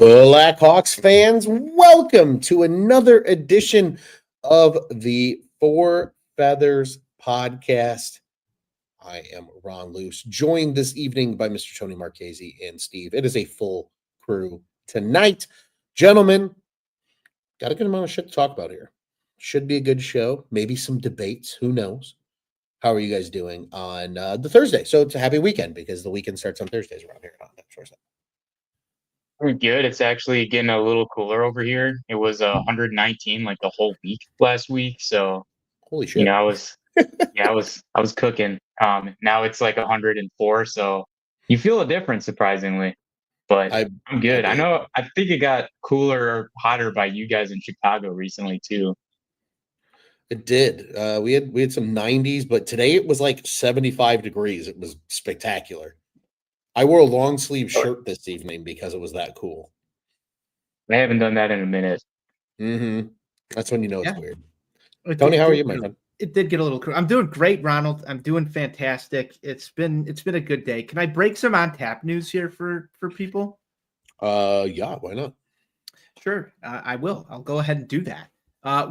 Blackhawks fans, welcome to another edition of the Four Feathers podcast. I am Ron Luce, joined this evening by Mr. Tony Marchese and Steve. It is a full crew tonight. Gentlemen, got a good amount of shit to talk about here. Should be a good show, maybe some debates, who knows? How are you guys doing on the Thursday? So it's a happy weekend because the weekend starts on Thursdays around here. We're good. It's actually getting a little cooler over here. It was 119 like the whole week last week. So, Holy shit. I was cooking. Now it's like 104. So you feel a difference surprisingly, but I'm good. I think it got cooler or hotter by you guys in Chicago recently too. It did. We had some 90s, but today it was like 75 degrees. It was spectacular. I wore a long sleeve shirt this evening because it was that cool. I haven't done that in a minute. Mm-hmm. That's when you know it's weird. It Tony, did- how are it you, did my get a- friend? It did get a little cool. I'm doing great, Ronald. I'm doing fantastic. It's been a good day. Can I break some on tap news here for people? Yeah, why not? Sure, I will. I'll go ahead and do that.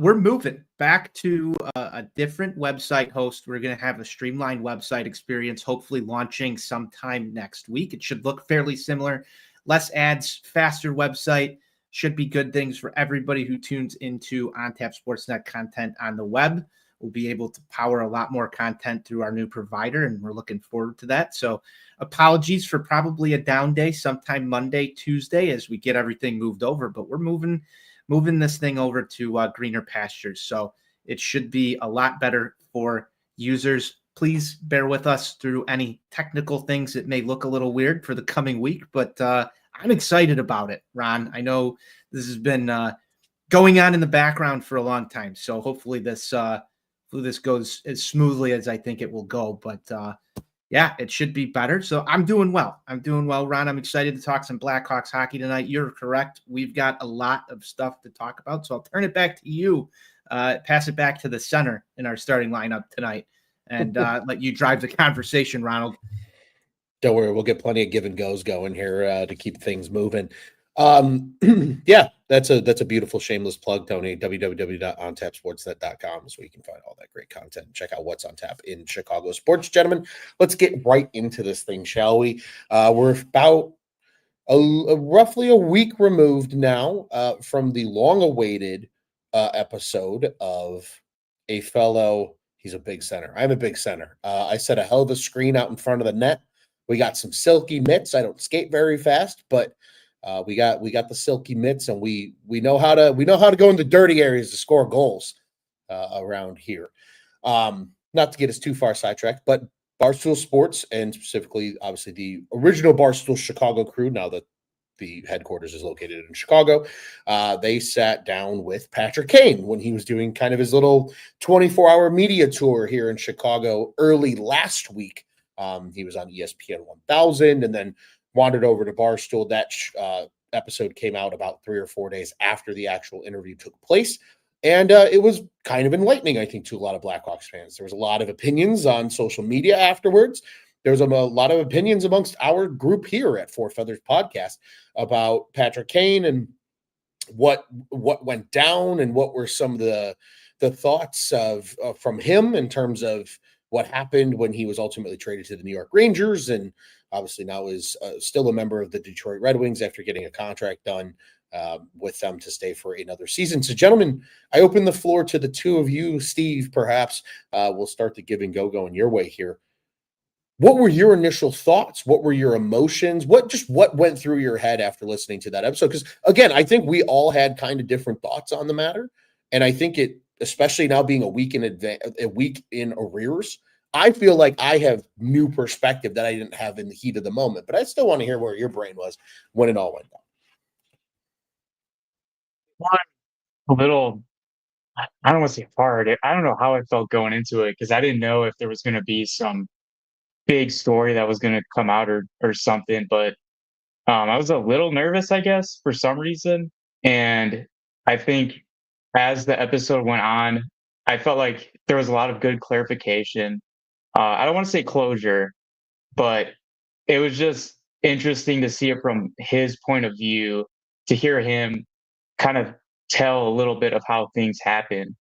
We're moving back to a different website host. We're going to have a streamlined website experience, hopefully launching sometime next week. It should look fairly similar. Less ads, faster website. Should be good things for everybody who tunes into OnTap Sportsnet content on the web. We'll be able to power a lot more content through our new provider, and we're looking forward to that. So apologies for probably a down day sometime Monday, Tuesday as we get everything moved over, but we're moving this thing over to greener pastures. So it should be a lot better for users. Please bear with us through any technical things that may look a little weird for the coming week, but I'm excited about it, Ron. I know this has been going on in the background for a long time, so hopefully this goes as smoothly as I think it will go. But yeah, it should be better. So I'm doing well. Ron. I'm excited to talk some Blackhawks hockey tonight. You're correct. We've got a lot of stuff to talk about. So I'll turn it back to you, pass it back to the center in our starting lineup tonight, and let you drive the conversation, Ronald. Don't worry, we'll get plenty of give and goes going here to keep things moving. Yeah, that's a beautiful shameless plug, Tony. www.ontapsportsnet.com is where you can find all that great content. Check out what's on tap in Chicago sports. Gentlemen, let's get right into this thing, shall we? We're about roughly a week removed now from the long-awaited episode of a fellow. He's a big center. I'm a big center. I set a hell of a screen out in front of the net. We got some silky mitts. I don't skate very fast, but we got the silky mitts, and we know how to go in the dirty areas to score goals around here. Not to get us too far sidetracked, but Barstool Sports, and specifically, obviously, the original Barstool Chicago crew, now that the headquarters is located in Chicago, they sat down with Patrick Kane when he was doing kind of his little 24-hour media tour here in Chicago early last week. He was on ESPN 1000 and then wandered over to Barstool. That episode came out about 3 or 4 days after the actual interview took place. And it was kind of enlightening, I think, to a lot of Blackhawks fans. There was a lot of opinions on social media afterwards. There was a lot of opinions amongst our group here at Four Feathers Podcast about Patrick Kane and what went down and what were some of the thoughts of from him in terms of what happened when he was ultimately traded to the New York Rangers, and obviously now is still a member of the Detroit Red Wings after getting a contract done with them to stay for another season. So, gentlemen, I open the floor to the two of you. Steve, perhaps we'll start the give and go going your way here. What were your initial thoughts? What were your emotions? What went through your head after listening to that episode? Because again, I think we all had kind of different thoughts on the matter, and I think it, especially now being a week in arrears, I feel like I have new perspective that I didn't have in the heat of the moment. But I still want to hear where your brain was when it all went down. A little, I don't want to say hard. I don't know how I felt going into it because I didn't know if there was going to be some big story that was going to come out or something. But I was a little nervous, I guess, for some reason. And I think as the episode went on, I felt like there was a lot of good clarification. I don't want to say closure, but it was just interesting to see it from his point of view to hear him kind of tell a little bit of how things happened.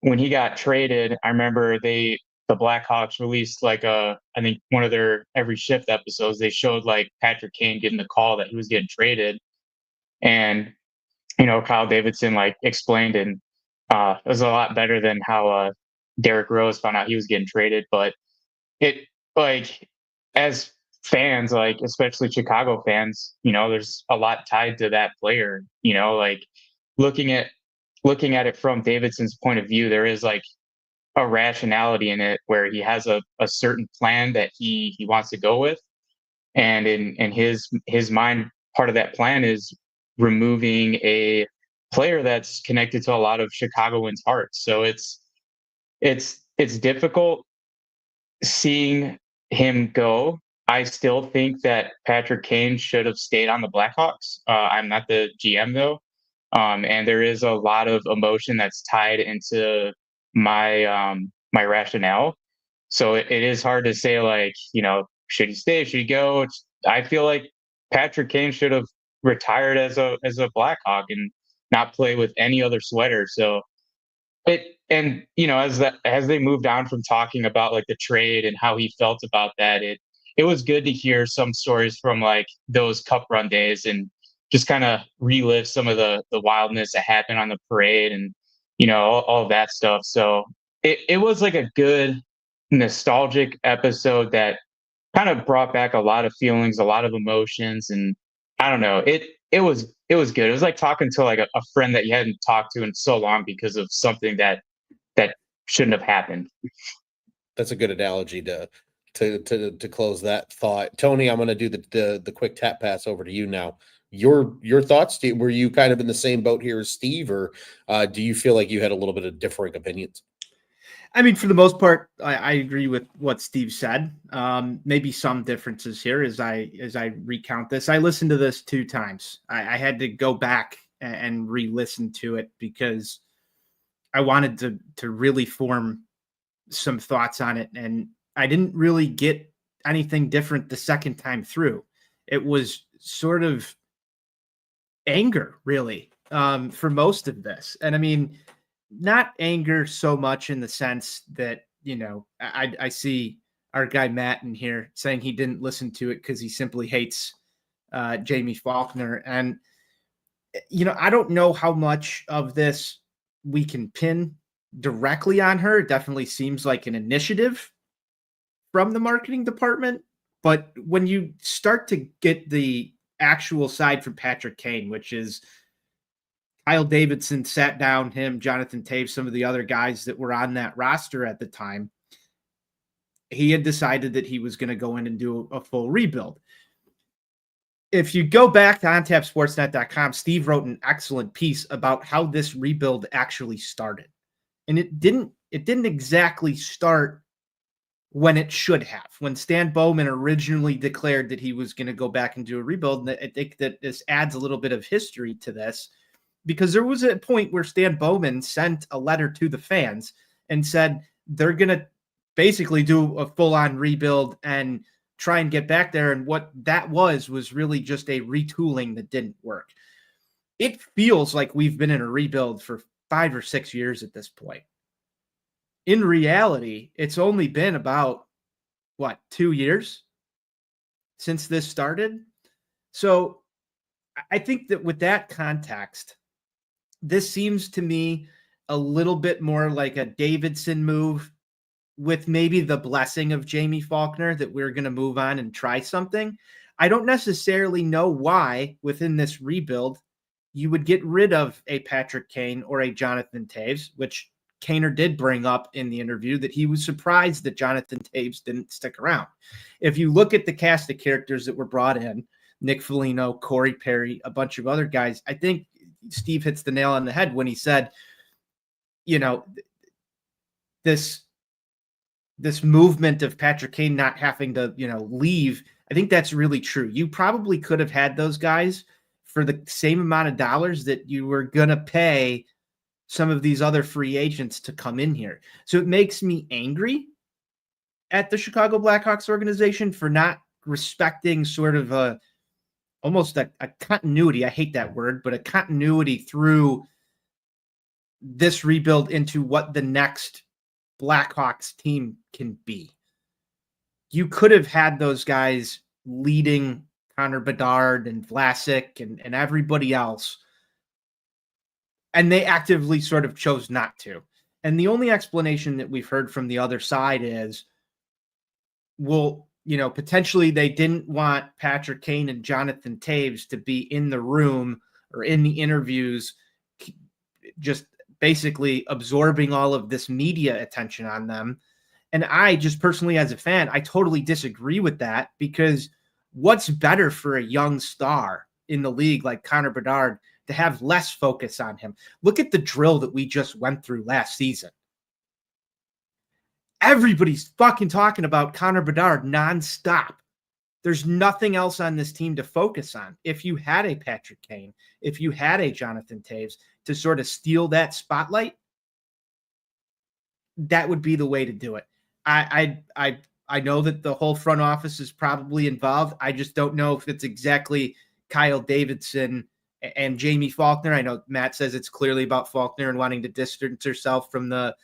When he got traded, I remember the Blackhawks released like I think one of their every shift episodes, they showed like Patrick Kane getting the call that he was getting traded. And, Kyle Davidson like explained, and it was a lot better than how Derrick Rose found out he was getting traded. But it, like, as fans, like especially Chicago fans, there's a lot tied to that player. Like looking at it from Davidson's point of view, there is like a rationality in it where he has a certain plan that he wants to go with, and in his mind, part of that plan is removing a player that's connected to a lot of Chicagoans' hearts. So it's difficult seeing him go. I still think that Patrick Kane should have stayed on the Blackhawks. I'm not the GM though, and there is a lot of emotion that's tied into my rationale. So it is hard to say, like, should he stay? Should he go? I feel like Patrick Kane should have retired as a Blackhawk and not play with any other sweater. So as they moved on from talking about like the trade and how he felt about that, it was good to hear some stories from like those cup run days and just kind of relive some of the wildness that happened on the parade, and all of that stuff. So it was like a good nostalgic episode that kind of brought back a lot of feelings, a lot of emotions, and I don't know. It was good. It was like talking to like a friend that you hadn't talked to in so long because of something that shouldn't have happened. That's a good analogy to close that thought. Tony, I'm going to do the quick tap pass over to you now. Your thoughts? Were you kind of in the same boat here as Steve, or do you feel like you had a little bit of differing opinions? I mean, for the most part, I agree with what Steve said. Maybe some differences here as I recount this. I listened to this 2 times. I had to go back and re-listen to it because I wanted to really form some thoughts on it, and I didn't really get anything different the second time through. It was sort of anger, really, for most of this. And I mean, not anger so much in the sense that, I see our guy Matt in here saying he didn't listen to it because he simply hates Jamie Faulkner. And, I don't know how much of this we can pin directly on her. It definitely seems like an initiative from the marketing department. But when you start to get the actual side from Patrick Kane, which is Kyle Davidson sat down him, Jonathan Taves, some of the other guys that were on that roster at the time, he had decided that he was going to go in and do a full rebuild. If you go back to ontapsportsnet.com, Steve wrote an excellent piece about how this rebuild actually started. And it didn't exactly start when it should have. When Stan Bowman originally declared that he was going to go back and do a rebuild, and I think that this adds a little bit of history to this, because there was a point where Stan Bowman sent a letter to the fans and said they're going to basically do a full-on rebuild and try and get back there. And what that was really just a retooling that didn't work. It feels like we've been in a rebuild for 5 or 6 years at this point. In reality, it's only been about, 2 years since this started? So I think that with that context, this seems to me a little bit more like a Davidson move with maybe the blessing of Jamie Faulkner that we're going to move on and try something. I don't necessarily know why within this rebuild you would get rid of a Patrick Kane or a Jonathan Taves, which Kaner did bring up in the interview that he was surprised that Jonathan Taves didn't stick around. If you look at the cast of characters that were brought in, Nick Foligno, Corey Perry, a bunch of other guys, I think Steve hits the nail on the head when he said, this movement of Patrick Kane not having to, leave. I think that's really true. You probably could have had those guys for the same amount of dollars that you were going to pay some of these other free agents to come in here. So it makes me angry at the Chicago Blackhawks organization for not respecting sort of almost a continuity. I hate that word, but a continuity through this rebuild into what the next Blackhawks team can be. You could have had those guys leading Connor Bedard and Vlasic and everybody else, and they actively sort of chose not to. And the only explanation that we've heard from the other side is, well, potentially they didn't want Patrick Kane and Jonathan Toews to be in the room or in the interviews, just basically absorbing all of this media attention on them. And I just personally, as a fan, I totally disagree with that, because what's better for a young star in the league like Connor Bedard to have less focus on him? Look at the drill that we just went through last season. Everybody's fucking talking about Connor Bedard nonstop. There's nothing else on this team to focus on. If you had a Patrick Kane, if you had a Jonathan Toews to sort of steal that spotlight, that would be the way to do it. I know that the whole front office is probably involved. I just don't know if it's exactly Kyle Davidson and Jamie Faulkner. I know Matt says it's clearly about Faulkner and wanting to distance herself from the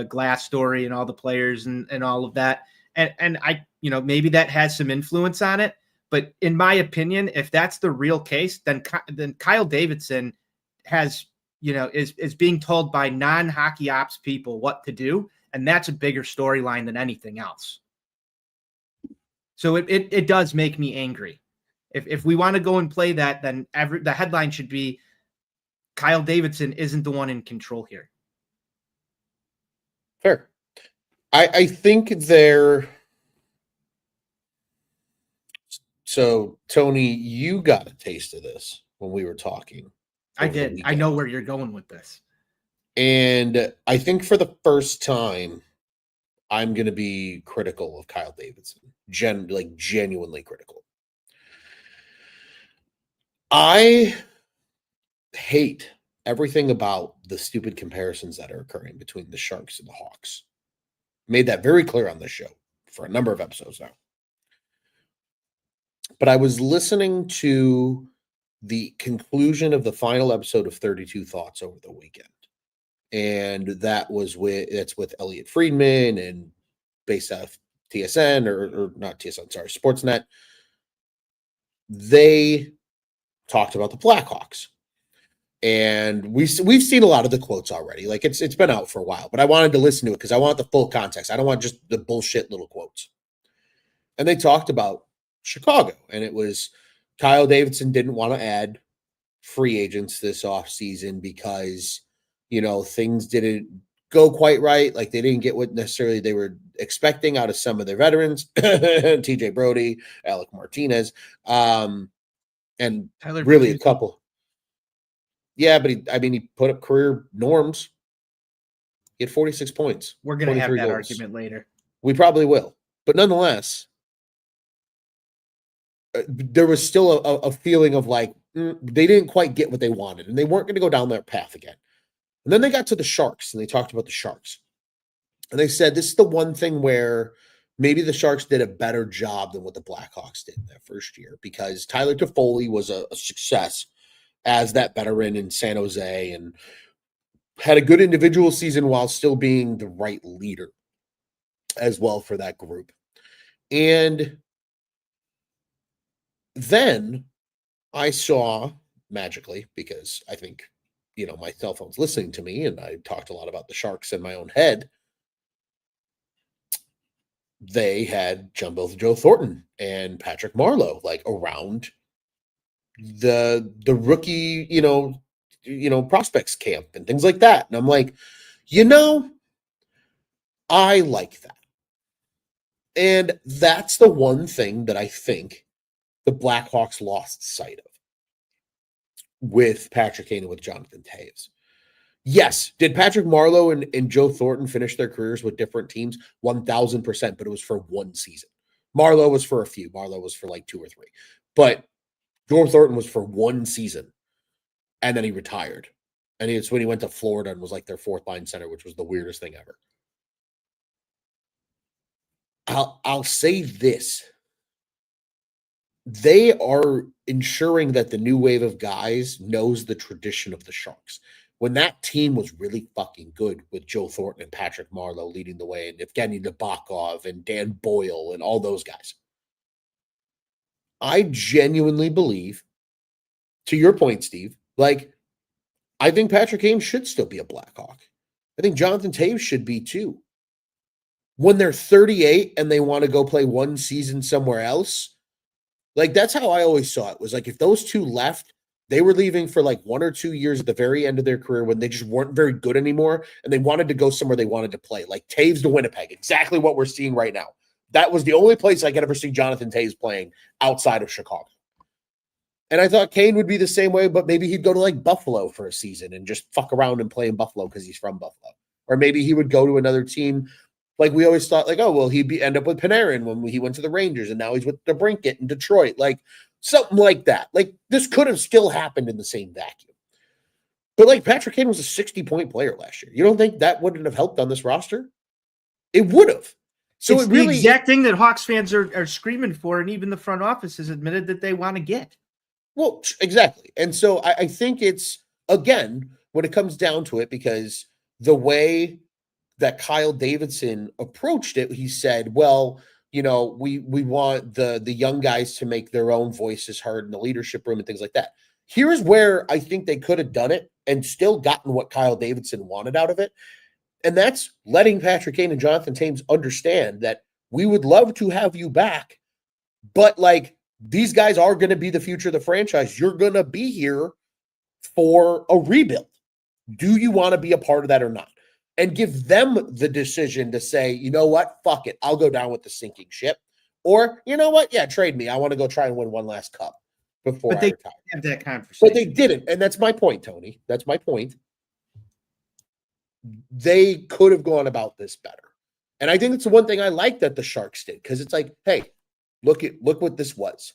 Glass story and all the players and all of that. And I, maybe that has some influence on it. But in my opinion, if that's the real case, then Kyle Davidson has, is being told by non-hockey ops people what to do. And that's a bigger storyline than anything else. So it does make me angry. If we want to go and play that, then the headline should be Kyle Davidson isn't the one in control here. Fair. I think they're... So, Tony, you got a taste of this when we were talking. I did. I know where you're going with this. And I think for the first time, I'm going to be critical of Kyle Davidson. Genuinely critical. I hate everything about the stupid comparisons that are occurring between the Sharks and the Hawks. Made that very clear on the show for a number of episodes now. But I was listening to the conclusion of the final episode of 32 Thoughts over the weekend. And that's with Elliot Friedman and based out of TSN or not TSN, sorry, Sportsnet. They talked about the Blackhawks. And we've seen a lot of the quotes already. Like it's been out for a while, but I wanted to listen to it because I want the full context. I don't want just the bullshit little quotes. And they talked about Chicago, and it was Kyle Davidson didn't want to add free agents this offseason because, things didn't go quite right. Like they didn't get what necessarily they were expecting out of some of their veterans, TJ Brody, Alec Martinez, and Tyler really Bertuzzi. a couple. Yeah, but he put up career norms. He had 46 points. We're going to have that goals. argument later. We probably will. But nonetheless, there was still a feeling of like they didn't quite get what they wanted, and they weren't going to go down that path again. And then they got to the Sharks, and they talked about the Sharks. And they said this is the one thing where maybe the Sharks did a better job than what the Blackhawks did in that first year, because Tyler Toffoli was a success as that veteran in San Jose and had a good individual season while still being the right leader as well for that group. And then I saw magically, because I think, my cell phone's listening to me and I talked a lot about the Sharks in my own head. They had Jumbo Joe Thornton and Patrick Marleau around the rookie, prospects camp and things like that. And I'm like, I like that. And that's the one thing that I think the Blackhawks lost sight of with Patrick Kane and with Jonathan Toews. Yes, did Patrick Marleau and Joe Thornton finish their careers with different teams? 1,000%, but it was for one season. Marleau was for a few. Marleau was for 2 or 3. But Joe Thornton was for one season, and then he retired. And it's when he went to Florida and was their fourth line center, which was the weirdest thing ever. – I'll say this. they are ensuring that the new wave of guys knows the tradition of the Sharks. When that team was really fucking good with Joe Thornton and Patrick Marleau leading the way, and Evgeny Nabokov and Dan Boyle and all those guys, I genuinely believe, to your point, Steve, like, I think Patrick Kane should still be a Blackhawk. I think Jonathan Toews should be too. When they're 38 and they want to go play one season somewhere else, like, that's how I always saw it. Was like, if those two left, they were leaving for like 1 or 2 years at the very end of their career when they just weren't very good anymore and they wanted to go somewhere they wanted to play, like Taves to Winnipeg, exactly what we're seeing right now. That was the only place I could ever see Jonathan Toews playing outside of Chicago. And I thought Kane would be the same way, but maybe he'd go to like Buffalo for a season and just fuck around and play in Buffalo because he's from Buffalo. Or maybe he would go to another team. Like, we always thought, like, oh, well, end up with Panarin when he went to the Rangers, and now he's with DeBrincat in Detroit. Like, something like that. Like, this could have still happened in the same vacuum. But, like, Patrick Kane was a 60-point player last year. You don't think that wouldn't have helped on this roster? It would have. So it's the exact thing that Hawks fans are screaming for, and even the front office has admitted that they want to get. Well, exactly. And so I think it's, again, when it comes down to it, because the way that Kyle Davidson approached it, he said, well, you know, we want the young guys to make their own voices heard in the leadership room and things like that. Here's where I think they could have done it and still gotten what Kyle Davidson wanted out of it. And that's letting Patrick Kane and Jonathan Toews understand that we would love to have you back, but like, these guys are going to be the future of the franchise. You're going to be here for a rebuild. Do you want to be a part of that or not? And give them the decision to say, you know what, fuck it, I'll go down with the sinking ship. Or, you know what, yeah, trade me. I want to go try and win one last cup before I retire. But they have that conversation. But they didn't, and that's my point, Tony. That's my point. They could have gone about this better. And I think it's the one thing I like that the Sharks did, because it's like, hey, look what this was.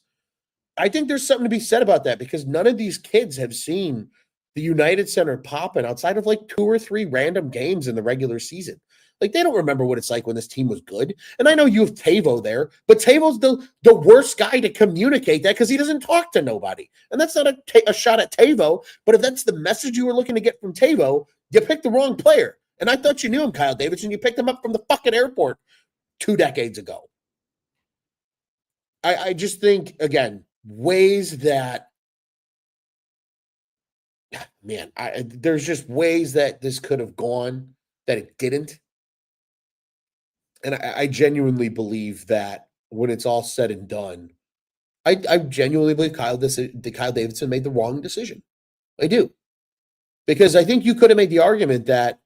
I think there's something to be said about that, because none of these kids have seen the United Center popping outside of like 2 or 3 random games in the regular season. Like, they don't remember what it's like when this team was good. And I know you have Tavo there, but Tavo's the worst guy to communicate that because he doesn't talk to nobody. And that's not a shot at Tavo, but if that's the message you were looking to get from Tavo, you picked the wrong player. And I thought you knew him, Kyle Davidson. You picked him up from the fucking airport 2 decades ago. I just think, again, ways that, man, there's just ways that this could have gone that it didn't. And I genuinely believe that when it's all said and done, I genuinely believe Kyle Davidson made the wrong decision. I do. Because I think you could have made the argument that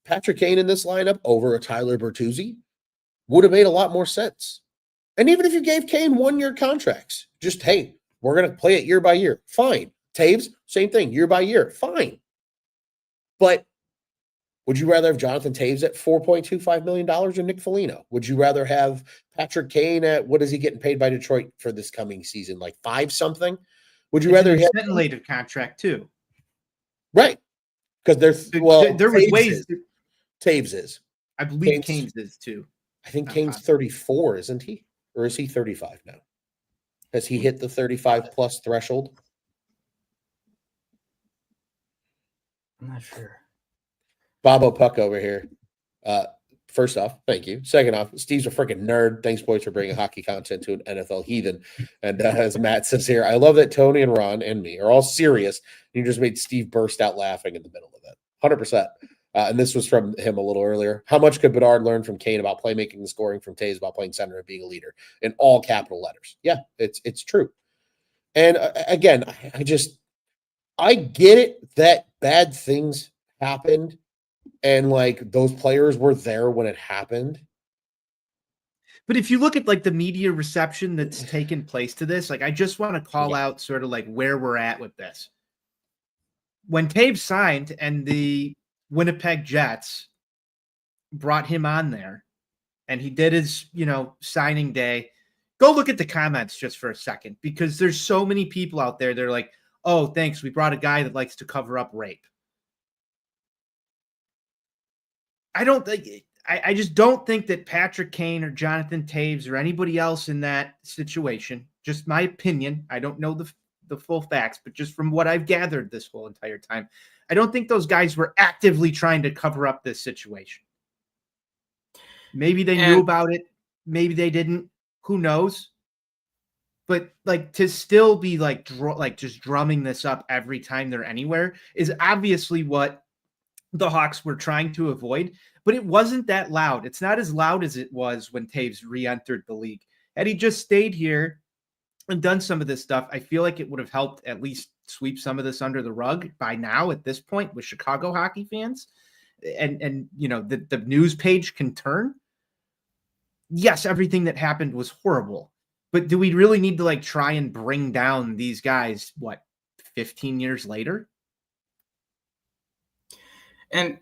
Patrick Kane in this lineup over a Tyler Bertuzzi would have made a lot more sense. And even if you gave Kane 1-year contracts, just, hey, we're going to play it year by year. Fine. Taves, same thing, year by year. Fine. But would you rather have Jonathan Taves at $4.25 million or Nick Foligno? Would you rather have Patrick Kane at, what is he getting paid by Detroit for this coming season? Like 5 something? Would you rather have a ventilated contract too? Right. Because there was ways. Taves is. I believe Kane's is too. I think Kane's 34, isn't he? Or is he 35 now? Has he hit the 35 plus threshold? I'm not sure. Bobo Puck over here. First off, thank you. Second off, Steve's a freaking nerd. Thanks, boys, for bringing hockey content to an NFL heathen. And as Matt says here, I love that Tony and Ron and me are all serious. You just made Steve burst out laughing in the middle of it. 100%. And this was from him a little earlier. How much could Bedard learn from Kane about playmaking and scoring from Taves about playing center and being a leader? In all capital letters. Yeah, it's true. And again, I get it that bad things happened and like those players were there when it happened. But if you look at like the media reception that's taken place to this, like I just want to call out sort of like where we're at with this. When Taves signed and the Winnipeg Jets brought him on there and he did his, signing day, go look at the comments just for a second, because there's so many people out there. They're like, oh, thanks. We brought a guy that likes to cover up rape. I just don't think that Patrick Kane or Jonathan Taves or anybody else in that situation, just my opinion. I don't know the full facts, but just from what I've gathered this whole entire time, I don't think those guys were actively trying to cover up this situation. Maybe they knew about it. Maybe they didn't. Who knows? But like to still be like just drumming this up every time they're anywhere is obviously what the Hawks were trying to avoid. But it wasn't that loud. It's not as loud as it was when Taves re-entered the league. Had he just stayed here and done some of this stuff, I feel like it would have helped at least sweep some of this under the rug by now at this point with Chicago hockey fans. And you know, the news page can turn. Yes, everything that happened was horrible. But do we really need to like try and bring down these guys, 15 years later? And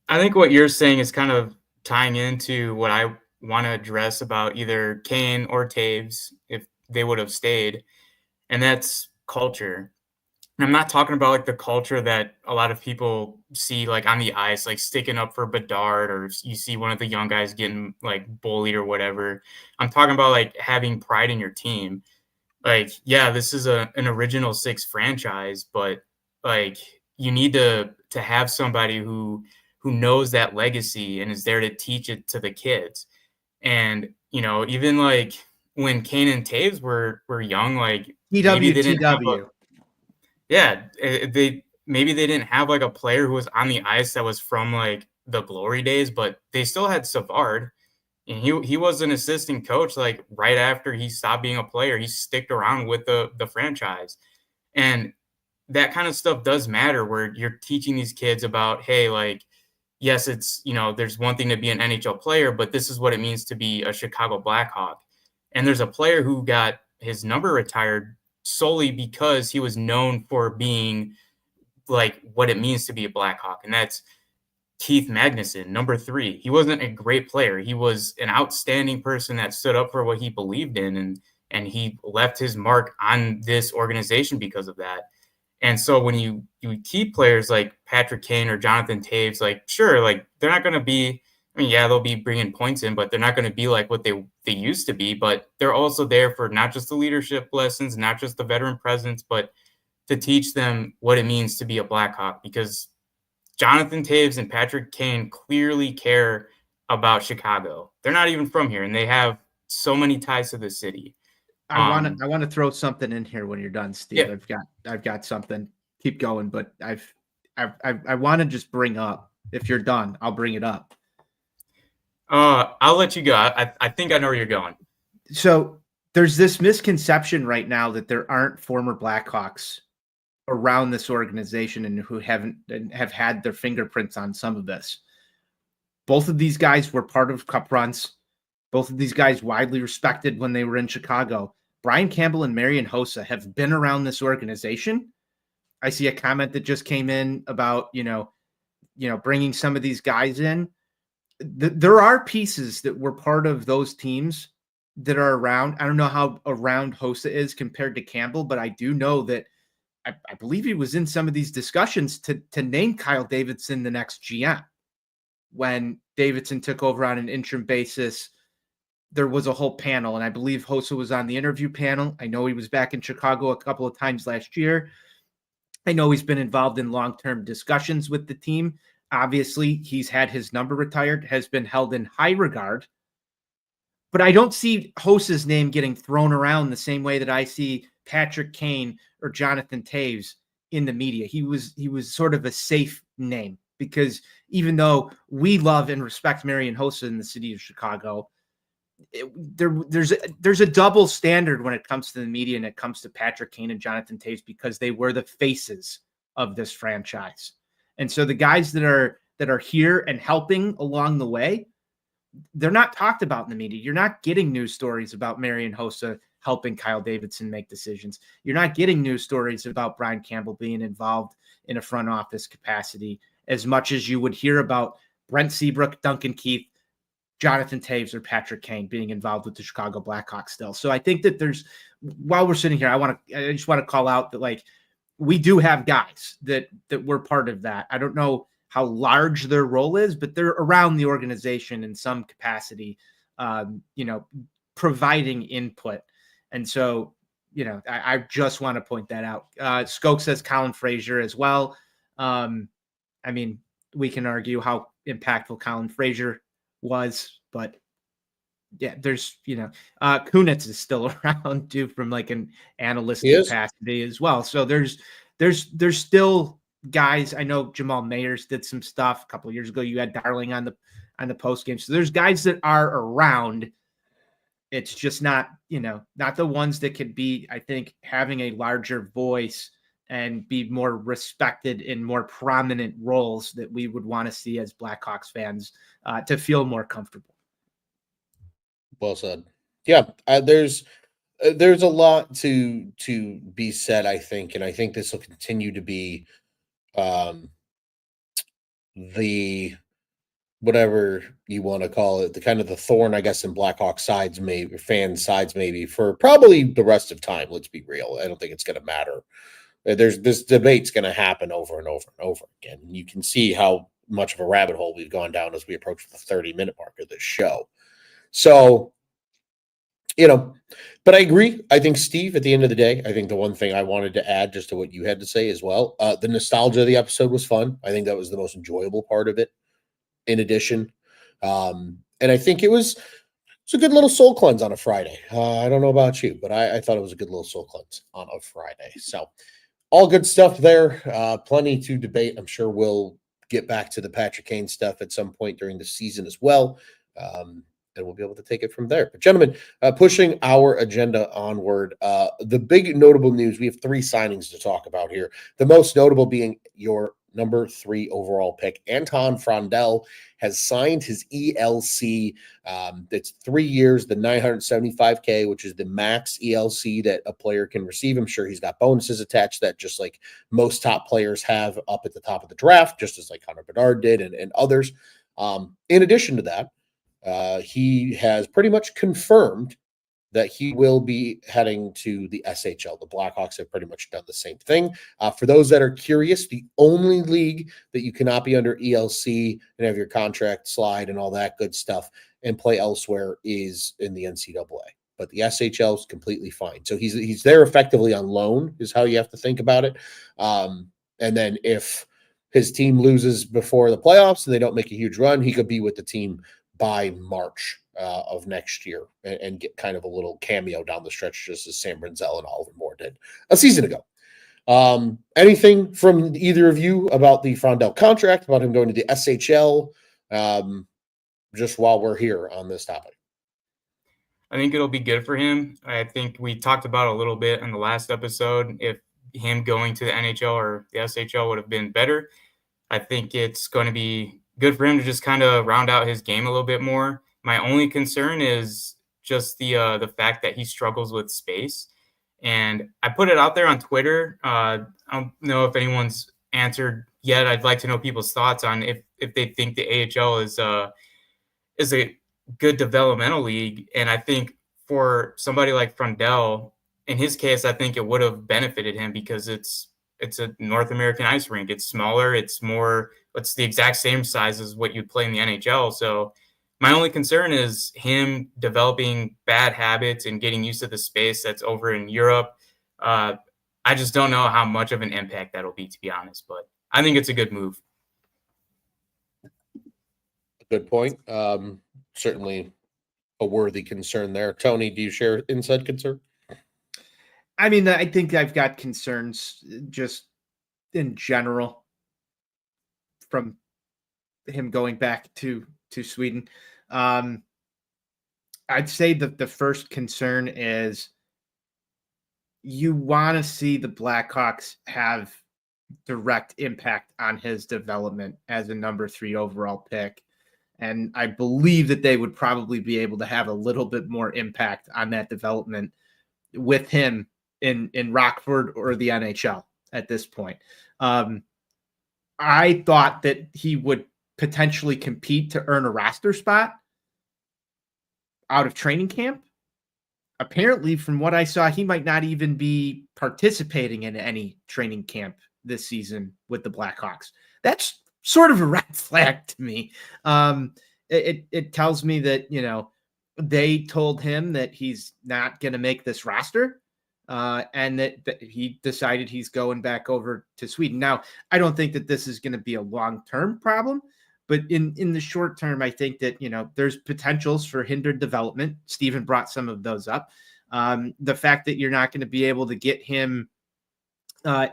I think what you're saying is kind of tying into what I want to address about either Kane or Taves if they would have stayed, and that's culture. And I'm not talking about like the culture that a lot of people see like on the ice, like sticking up for Bedard, or you see one of the young guys getting like bullied or whatever. I'm talking about like having pride in your team. Like, yeah, this is an original six franchise, but like you need to have somebody who knows that legacy and is there to teach it to the kids. And, you know, even like when Kane and Taves were young, like maybe they didn't have maybe they didn't have like a player who was on the ice that was from like the glory days, but they still had Savard. And he was an assistant coach like right after he stopped being a player. He sticked around with the franchise. And that kind of stuff does matter where you're teaching these kids about, hey, like, yes, it's, you know, there's one thing to be an NHL player, but this is what it means to be a Chicago Blackhawk. And there's a player who got his number retired solely because he was known for being like what it means to be a Blackhawk. And that's Keith Magnuson, number 3. He wasn't a great player. He was an outstanding person that stood up for what he believed in, and he left his mark on this organization because of that. And so when you keep players like Patrick Kane or Jonathan Taves, like, sure, like they're not going to be, I mean, yeah, they'll be bringing points in, but they're not going to be like what they used to be. But they're also there for not just the leadership lessons, not just the veteran presence, but to teach them what it means to be a Blackhawk, because Jonathan Taves and Patrick Kane clearly care about Chicago. They're not even from here, and they have so many ties to the city. I want to throw something in here when you're done, Steve. Yeah. I've got something. Keep going, but I want to just bring up. If you're done, I'll bring it up. I'll let you go. I think I know where you're going. So there's this misconception right now that there aren't former Blackhawks around this organization and who have had their fingerprints on some of this. Both of these guys were part of cup runs. Both of these guys widely respected when they were in Chicago. Brian Campbell and Marian Hossa have been around this organization. I see a comment that just came in about, you know, bringing some of these guys in. There are pieces that were part of those teams that are around. I don't know how around Hossa is compared to Campbell, but I do know that I believe he was in some of these discussions to name Kyle Davidson the next GM. When Davidson took over on an interim basis, there was a whole panel, and I believe Hossa was on the interview panel. I know he was back in Chicago a couple of times last year. I know he's been involved in long-term discussions with the team. Obviously, he's had his number retired, has been held in high regard. But I don't see Hossa's name getting thrown around the same way that I see Patrick Kane or Jonathan Taves in the media. He was sort of a safe name, because even though we love and respect Marian Hossa in the city of Chicago, there's a double standard when it comes to the media and it comes to Patrick Kane and Jonathan Taves, because they were the faces of this franchise. And so the guys that are here and helping along the way, they're not talked about in the media. You're not getting news stories about Marian Hossa helping Kyle Davidson make decisions. You're not getting news stories about Brian Campbell being involved in a front office capacity as much as you would hear about Brent Seabrook, Duncan Keith, Jonathan Taves, or Patrick Kane being involved with the Chicago Blackhawks still. So I think that while we're sitting here, I just want to call out that, like, we do have guys that were part of that. I don't know how large their role is, but they're around the organization in some capacity, providing input. And so I just want to point that out. Skoke says Colin Frazier as well. I mean, we can argue how impactful Colin Frazier was, but yeah, there's, Kunitz is still around too from like an analyst capacity as well. So there's still guys. I know Jamal Mayers did some stuff a couple of years ago. You had Darling on the post game. So there's guys that are around. It's just not the ones that could be, I think, having a larger voice and be more respected in more prominent roles that we would want to see as Blackhawks fans to feel more comfortable. Well said. Yeah, there's a lot to be said, I think, and I think this will continue to be the whatever you want to call it, the kind of the thorn, I guess, in Blackhawks sides, maybe fans' sides, maybe for probably the rest of time. Let's be real. I don't think it's going to matter. There's this debate's going to happen over and over and over again. You can see how much of a rabbit hole we've gone down as we approach the 30-minute mark of this show. So, but I agree. I think, Steve, at the end of the day, I think the one thing I wanted to add just to what you had to say as well, the nostalgia of the episode was fun. I think that was the most enjoyable part of it, in addition. And I think it's a good little soul cleanse on a Friday. I don't know about you, but I thought it was a good little soul cleanse on a Friday. So all good stuff there. Plenty to debate. I'm sure we'll get back to the Patrick Kane stuff at some point during the season as well. And we'll be able to take it from there. But gentlemen, pushing our agenda onward, the big notable news, we have 3 signings to talk about here. The most notable being your number 3 overall pick, Anton Frondell, has signed his ELC. It's 3 years, the $975K, which is the max ELC that a player can receive. I'm sure he's got bonuses attached that just like most top players have up at the top of the draft, just as like Connor Bedard did and others. In addition to that, he has pretty much confirmed that he will be heading to the SHL. The Blackhawks have pretty much done the same thing. For those that are curious, the only league that you cannot be under ELC and have your contract slide and all that good stuff and play elsewhere is in the NCAA. But the SHL is completely fine. So he's there effectively on loan is how you have to think about it. And then if his team loses before the playoffs and they don't make a huge run, he could be with the team by March of next year and get kind of a little cameo down the stretch, just as Sam Brinzel and Oliver Moore did a season ago. Anything from either of you about the Frondell contract, about him going to the SHL, just while we're here on this topic? I think it'll be good for him. I think we talked about a little bit in the last episode if him going to the NHL or the SHL would have been better. I think it's going to be good for him to just kind of round out his game a little bit more. My only concern is just the fact that he struggles with space. And I put it out there on Twitter. I don't know if anyone's answered yet. I'd like to know people's thoughts on if they think the AHL is a good developmental league. And I think for somebody like Frondell, in his case, I think it would have benefited him because it's a North American ice rink. It's smaller. It's the exact same size as what you'd play in the NHL. So my only concern is him developing bad habits and getting used to the space that's over in Europe. I just don't know how much of an impact that'll be, to be honest, but I think it's a good move. Good point. Certainly a worthy concern there. Tony, do you share inside concern? I mean, I think I've got concerns just in general from him going back to Sweden. I'd say that the first concern is you want to see the Blackhawks have direct impact on his development as a number 3 overall pick. And I believe that they would probably be able to have a little bit more impact on that development with him in Rockford or the NHL at this point. I thought that he would potentially compete to earn a roster spot out of training camp. Apparently, from what I saw, he might not even be participating in any training camp this season with the Blackhawks. That's sort of a red flag to me. It tells me that, they told him that he's not going to make this roster. and that he decided he's going back over to Sweden. Now, I don't think that this is going to be a long-term problem, but in the short term, I think that, there's potentials for hindered development. Steven brought some of those up. The fact that you're not going to be able to get him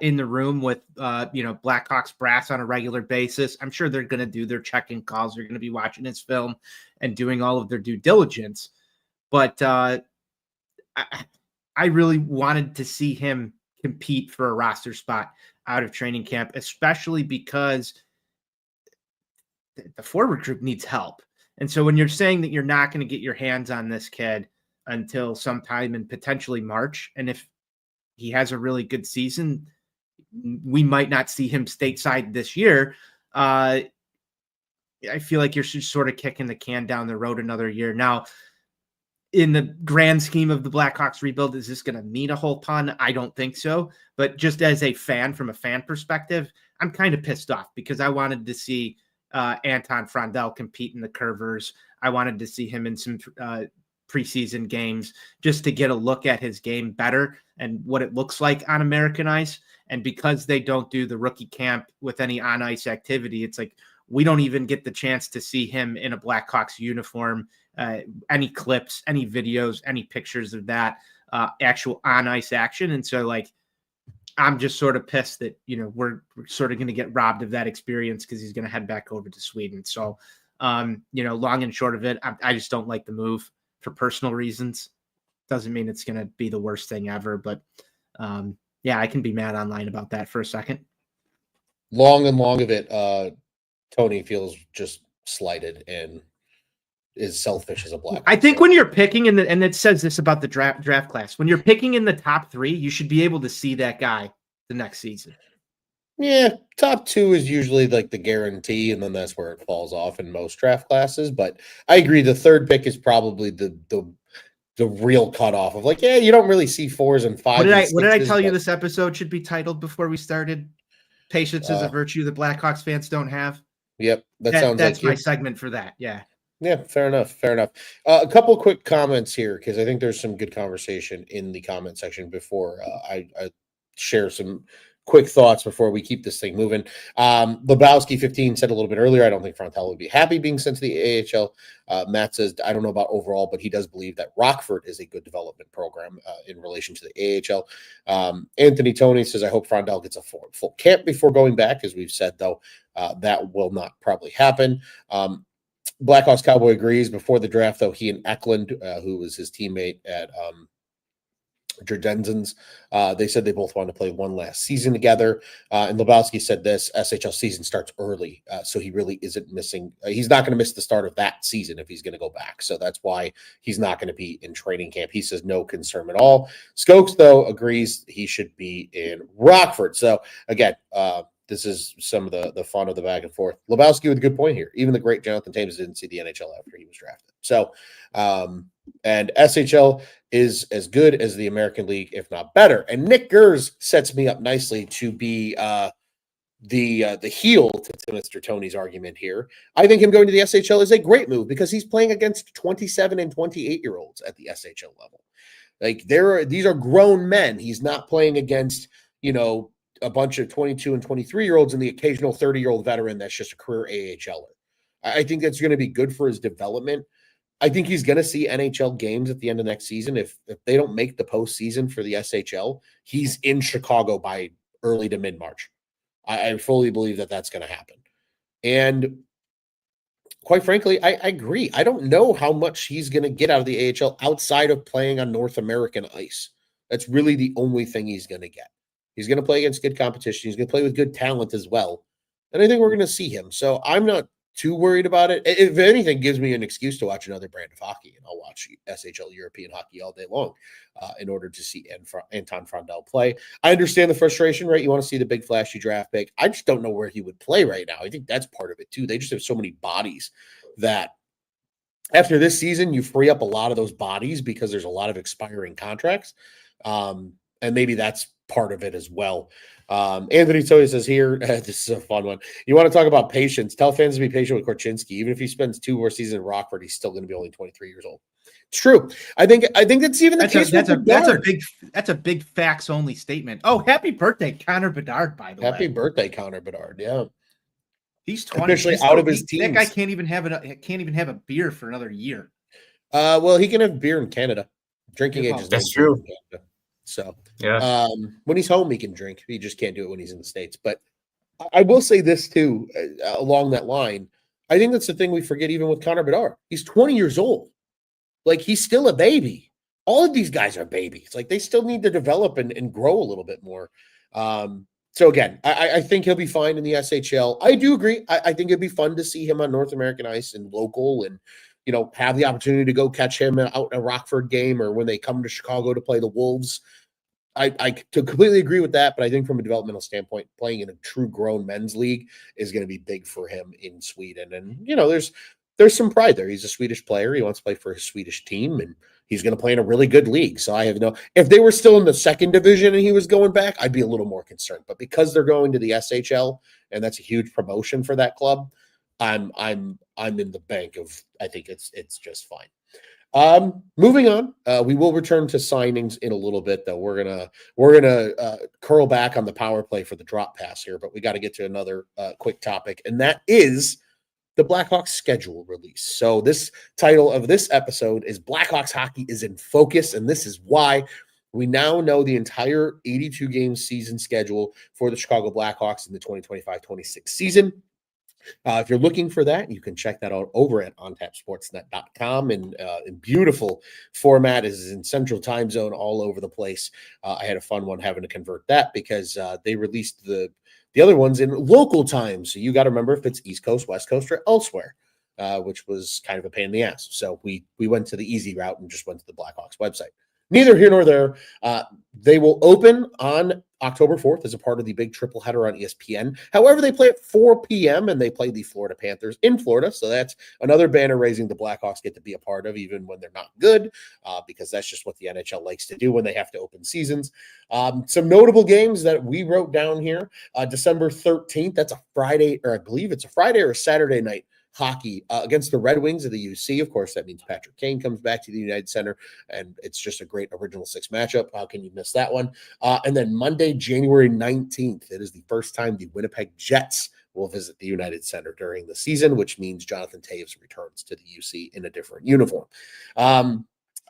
in the room with, Blackhawks brass on a regular basis. I'm sure they're going to do their check-in calls. They're going to be watching his film and doing all of their due diligence. But I really wanted to see him compete for a roster spot out of training camp, especially because the forward group needs help. And so when you're saying that you're not going to get your hands on this kid until sometime in potentially March, and if he has a really good season, we might not see him stateside this year. I feel like you're just sort of kicking the can down the road another year. Now, in the grand scheme of the Blackhawks rebuild, is this going to mean a whole ton? I don't think so. But just as a fan, from a fan perspective, I'm kind of pissed off because I wanted to see Anton Frondel compete in the Curvers. I wanted to see him in some preseason games just to get a look at his game better and what it looks like on American ice. And because they don't do the rookie camp with any on ice activity, it's like we don't even get the chance to see him in a Blackhawks uniform, any clips, any videos, any pictures of that actual on ice action. And so I'm just sort of pissed that, we're sort of going to get robbed of that experience because he's going to head back over to Sweden. So, long and short of it, I just don't like the move for personal reasons. Doesn't mean it's going to be the worst thing ever, but I can be mad online about that for a second. Long of it, Tony feels just slighted and is selfish as a Blackhawks. I think when you're picking and it says this about the draft class, when you're picking in the top 3, you should be able to see that guy the next season. Yeah, top 2 is usually the guarantee, and then that's where it falls off in most draft classes. But I agree, the 3rd pick is probably the real cutoff of you don't really see 4s and 5s. What did I tell you this episode should be titled before we started? Patience is a virtue that Blackhawks fans don't have. Yep, that's my segment for that. Yeah. Yeah, fair enough. A couple quick comments here because I think there's some good conversation in the comment section before I share some quick thoughts before we keep this thing moving. Lebowski 15 said a little bit earlier, I don't think Frontal would be happy being sent to the AHL. Matt says, I don't know about overall, but he does believe that Rockford is a good development program in relation to the AHL. Anthony Tony says, I hope Frondel gets a full camp before going back. As we've said, though, that will not probably happen. Blackhawks Cowboy agrees. Before the draft, though, he and Eklund, who was his teammate at Jerdensens, they said they both wanted to play one last season together. And Lebowski said this, SHL season starts early, so he really isn't missing. He's not going to miss the start of that season if he's going to go back. So that's why he's not going to be in training camp. He says no concern at all. Skokes, though, agrees he should be in Rockford. So, again, this is some of the fun of the back and forth. Lebowski with a good point here. Even the great Jonathan Tames didn't see the NHL after he was drafted. So, and SHL is as good as the American League, if not better. And Nick Gers sets me up nicely to be the heel to Mr. Tony's argument here. I think him going to the SHL is a great move because he's playing against 27 and 28-year-olds at the SHL level. These are grown men. He's not playing against, a bunch of 22 and 23-year-olds and the occasional 30-year-old veteran that's just a career AHLer. I think that's going to be good for his development. I think he's going to see NHL games at the end of next season. If they don't make the postseason for the SHL, he's in Chicago by early to mid-March. I fully believe that that's going to happen. And quite frankly, I agree. I don't know how much he's going to get out of the AHL outside of playing on North American ice. That's really the only thing he's going to get. He's going to play against good competition. He's going to play with good talent as well. And I think we're going to see him. So I'm not too worried about it. If anything, gives me an excuse to watch another brand of hockey, and I'll watch SHL European hockey all day long in order to see Anton Frondel play. I understand the frustration, right? You want to see the big flashy draft pick. I just don't know where he would play right now. I think that's part of it too. They just have so many bodies that after this season, you free up a lot of those bodies because there's a lot of expiring contracts. And maybe that's part of it as well. Anthony Toya says here, this is a fun one. You want to talk about patience? Tell fans to be patient with Korchinski. Even if he spends 2 more seasons in Rockford, he's still going to be only 23 years old. It's true. I think that's even the case with Bedard. That's a big facts only statement. Oh, happy birthday, Connor Bedard, by the way. Happy birthday, Connor Bedard. Yeah. He's 20. Officially out of his teens. That guy can't even have a beer for another year. Well, he can have beer in Canada. Drinking age is that's true. In Canada. So yeah, when he's home, he can drink. He just can't do it when he's in the States. But I will say this too, along that line. I think that's the thing we forget even with Connor Bedard. He's 20 years old. Like, he's still a baby. All of these guys are babies. Like, they still need to develop and grow a little bit more. So again, I think he'll be fine in the SHL. I do agree. I think it'd be fun to see him on North American ice and local, and have the opportunity to go catch him out in a Rockford game or when they come to Chicago to play the Wolves. I completely agree with that, but I think from a developmental standpoint, playing in a true grown men's league is going to be big for him in Sweden. And there's some pride there. He's a Swedish player. He wants to play for his Swedish team, and he's going to play in a really good league. So I have if they were still in the second division and he was going back, I'd be a little more concerned. But because they're going to the SHL, and that's a huge promotion for that club, I'm in the bank of, I think it's just fine. Moving on, we will return to signings in a little bit, though. We're gonna curl back on the power play for the drop pass here, but we got to get to another quick topic, and that is the Blackhawks schedule release. So this title of this episode is Blackhawks Hockey is in Focus, and this is why we now know the entire 82 game season schedule for the Chicago Blackhawks in the 2025-26 season. If you're looking for that, you can check that out over at ontapsportsnet.com, and in beautiful format. Is in Central Time Zone all over the place. I had a fun one having to convert that because they released the other ones in local time. So you got to remember if it's East Coast, West Coast, or elsewhere, which was kind of a pain in the ass. So we went to the easy route and just went to the Blackhawks website. Neither here nor there. They will open on October 4th as a part of the big triple header on ESPN. However, they play at 4 p.m. and they play the Florida Panthers in Florida. So that's another banner raising the Blackhawks get to be a part of, even when they're not good, because that's just what the NHL likes to do when they have to open seasons. Some notable games that we wrote down here. December 13th, that's a Friday, or I believe it's a Friday or a Saturday night hockey against the Red Wings of the UC. Of course, that means Patrick Kane comes back to the United Center, and it's just a great original six matchup. How can you miss that one? And then Monday, January 19th, it is the first time the Winnipeg Jets will visit the United Center during the season, which means Jonathan Taves returns to the UC in a different uniform.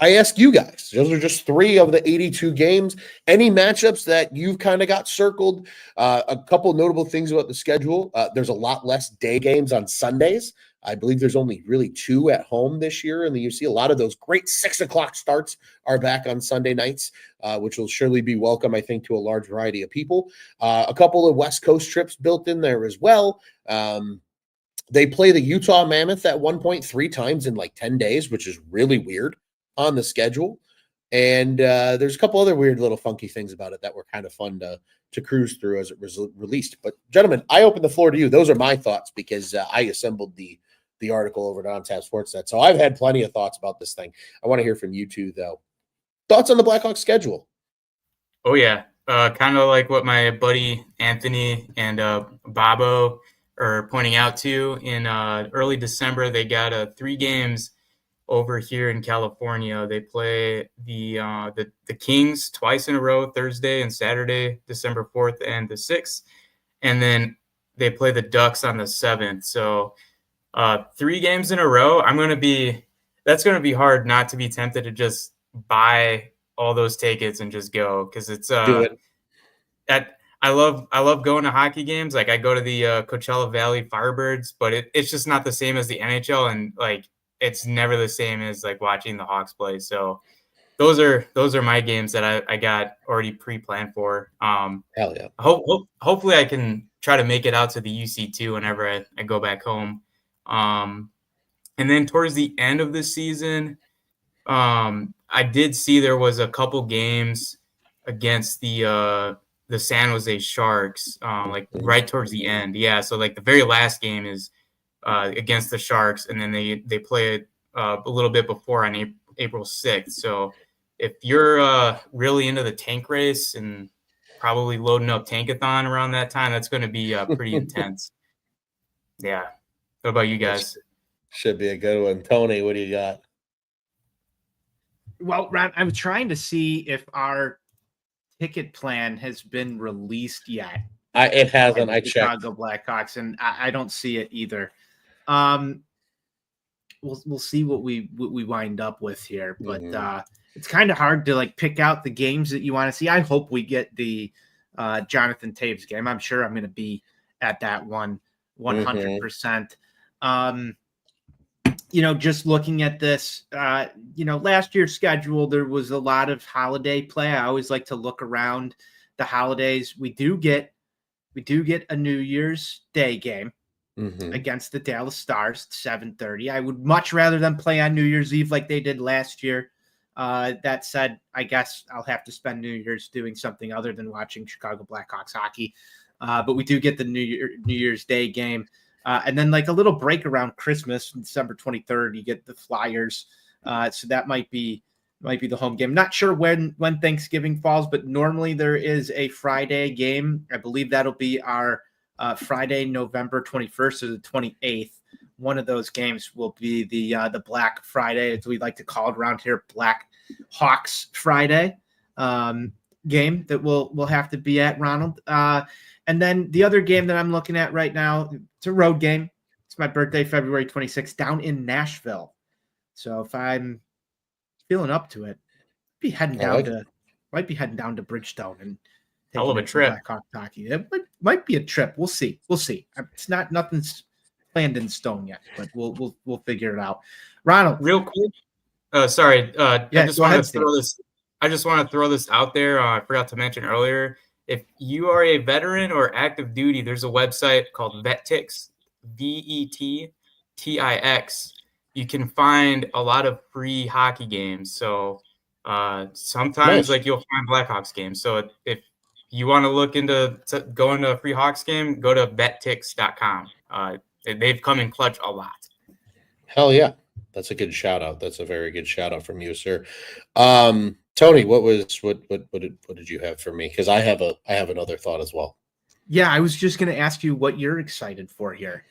I ask you guys, those are just 3 of the 82 games. Any matchups that you've kind of got circled? A couple notable things about the schedule. There's a lot less day games on Sundays. I believe there's only really 2 at home this year in the UC. A lot of those great 6 o'clock starts are back on Sunday nights, which will surely be welcome, I think, to a large variety of people. A couple of West Coast trips built in there as well. They play the Utah Mammoth at 1.3 times in like 10 days, which is really weird on the schedule. And there's a couple other weird little funky things about it that were kind of fun to cruise through as it was released. But gentlemen, I open the floor to you. Those are my thoughts because I assembled the article over at OnTap Sportsnet. So I've had plenty of thoughts about this thing. I want to hear from you two, though. Thoughts on the Blackhawks schedule? Oh, yeah. Kind of like what my buddy Anthony and Bobo are pointing out to. In early December, they got 3 games over here in California. They play the Kings twice in a row, Thursday and Saturday, December 4th and the 6th. And then they play the Ducks on the 7th. So 3 games in a row. That's going to be hard not to be tempted to just buy all those tickets and just go. Cause it's Do it. I love going to hockey games. Like I go to the Coachella Valley Firebirds, but it's just not the same as the NHL. And like, it's never the same as like watching the Hawks play. So those are my games that I got already pre-planned for. Hell yeah. Hopefully I can try to make it out to the UC2 whenever I go back home. And then towards the end of the season, I did see there was a couple games against the San Jose Sharks, right towards the end. Yeah. So like the very last game is against the Sharks, and then they play it a little bit before on April 6th. So if you're really into the tank race and probably loading up Tankathon around that time, that's going to be pretty intense. Yeah. What about you guys? Should be a good one. Tony, what do you got? Well, Ron, I'm trying to see if our ticket plan has been released yet. It By hasn't. the I checked. Chicago Blackhawks, and I don't see it either. Um, we'll see what we wind up with here, but Mhm. it's kind of hard to like pick out the games that you want to see. I hope we get the Jonathan Taves game. I'm sure I'm going to be at that one 100%. Just looking at this, last year's schedule, there was a lot of holiday play. I always like to look around the holidays. We do get a New Year's Day game Mhm. against the Dallas Stars at 7:30. I would much rather them play on New Year's Eve like they did last year. That said, I guess I'll have to spend New Year's doing something other than watching Chicago Blackhawks hockey. But we do get the New Year's Day game. And then like a little break around Christmas, December 23rd, you get the Flyers. So that might be the home game. Not sure when Thanksgiving falls, but normally there is a Friday game. I believe that'll be our Friday, November 21st or the 28th. One of those games will be the Black Friday, as we like to call it around here, Black Hawks Friday game that we'll have to be at, Ronald. And then the other game that I'm looking at right now, it's a road game. It's my birthday, February 26th, down in Nashville. So if I'm feeling up to it, I like it. might be heading down to Bridgestone and Hell of taking a in some trip. Blackhawk hockey. It might be a trip. We'll see. It's nothing's planned in stone yet, but we'll figure it out. Ronald, Real quick. Sorry. I Yeah, just go want ahead, to throw this. I just want to throw this out there. I forgot to mention earlier. If you are a veteran or active duty, there's a website called VetTix, VETTIX. You can find a lot of free hockey games. So sometimes Nice. like you'll find Blackhawks games. So if you want to look into going to a free Hawks game, go to vettix.com. They've come in clutch a lot. Hell yeah. That's a good shout out. That's a very good shout out from you, sir. Tony, what did you have for me? Because I have another thought as well. Yeah, I was just going to ask you what you're excited for here.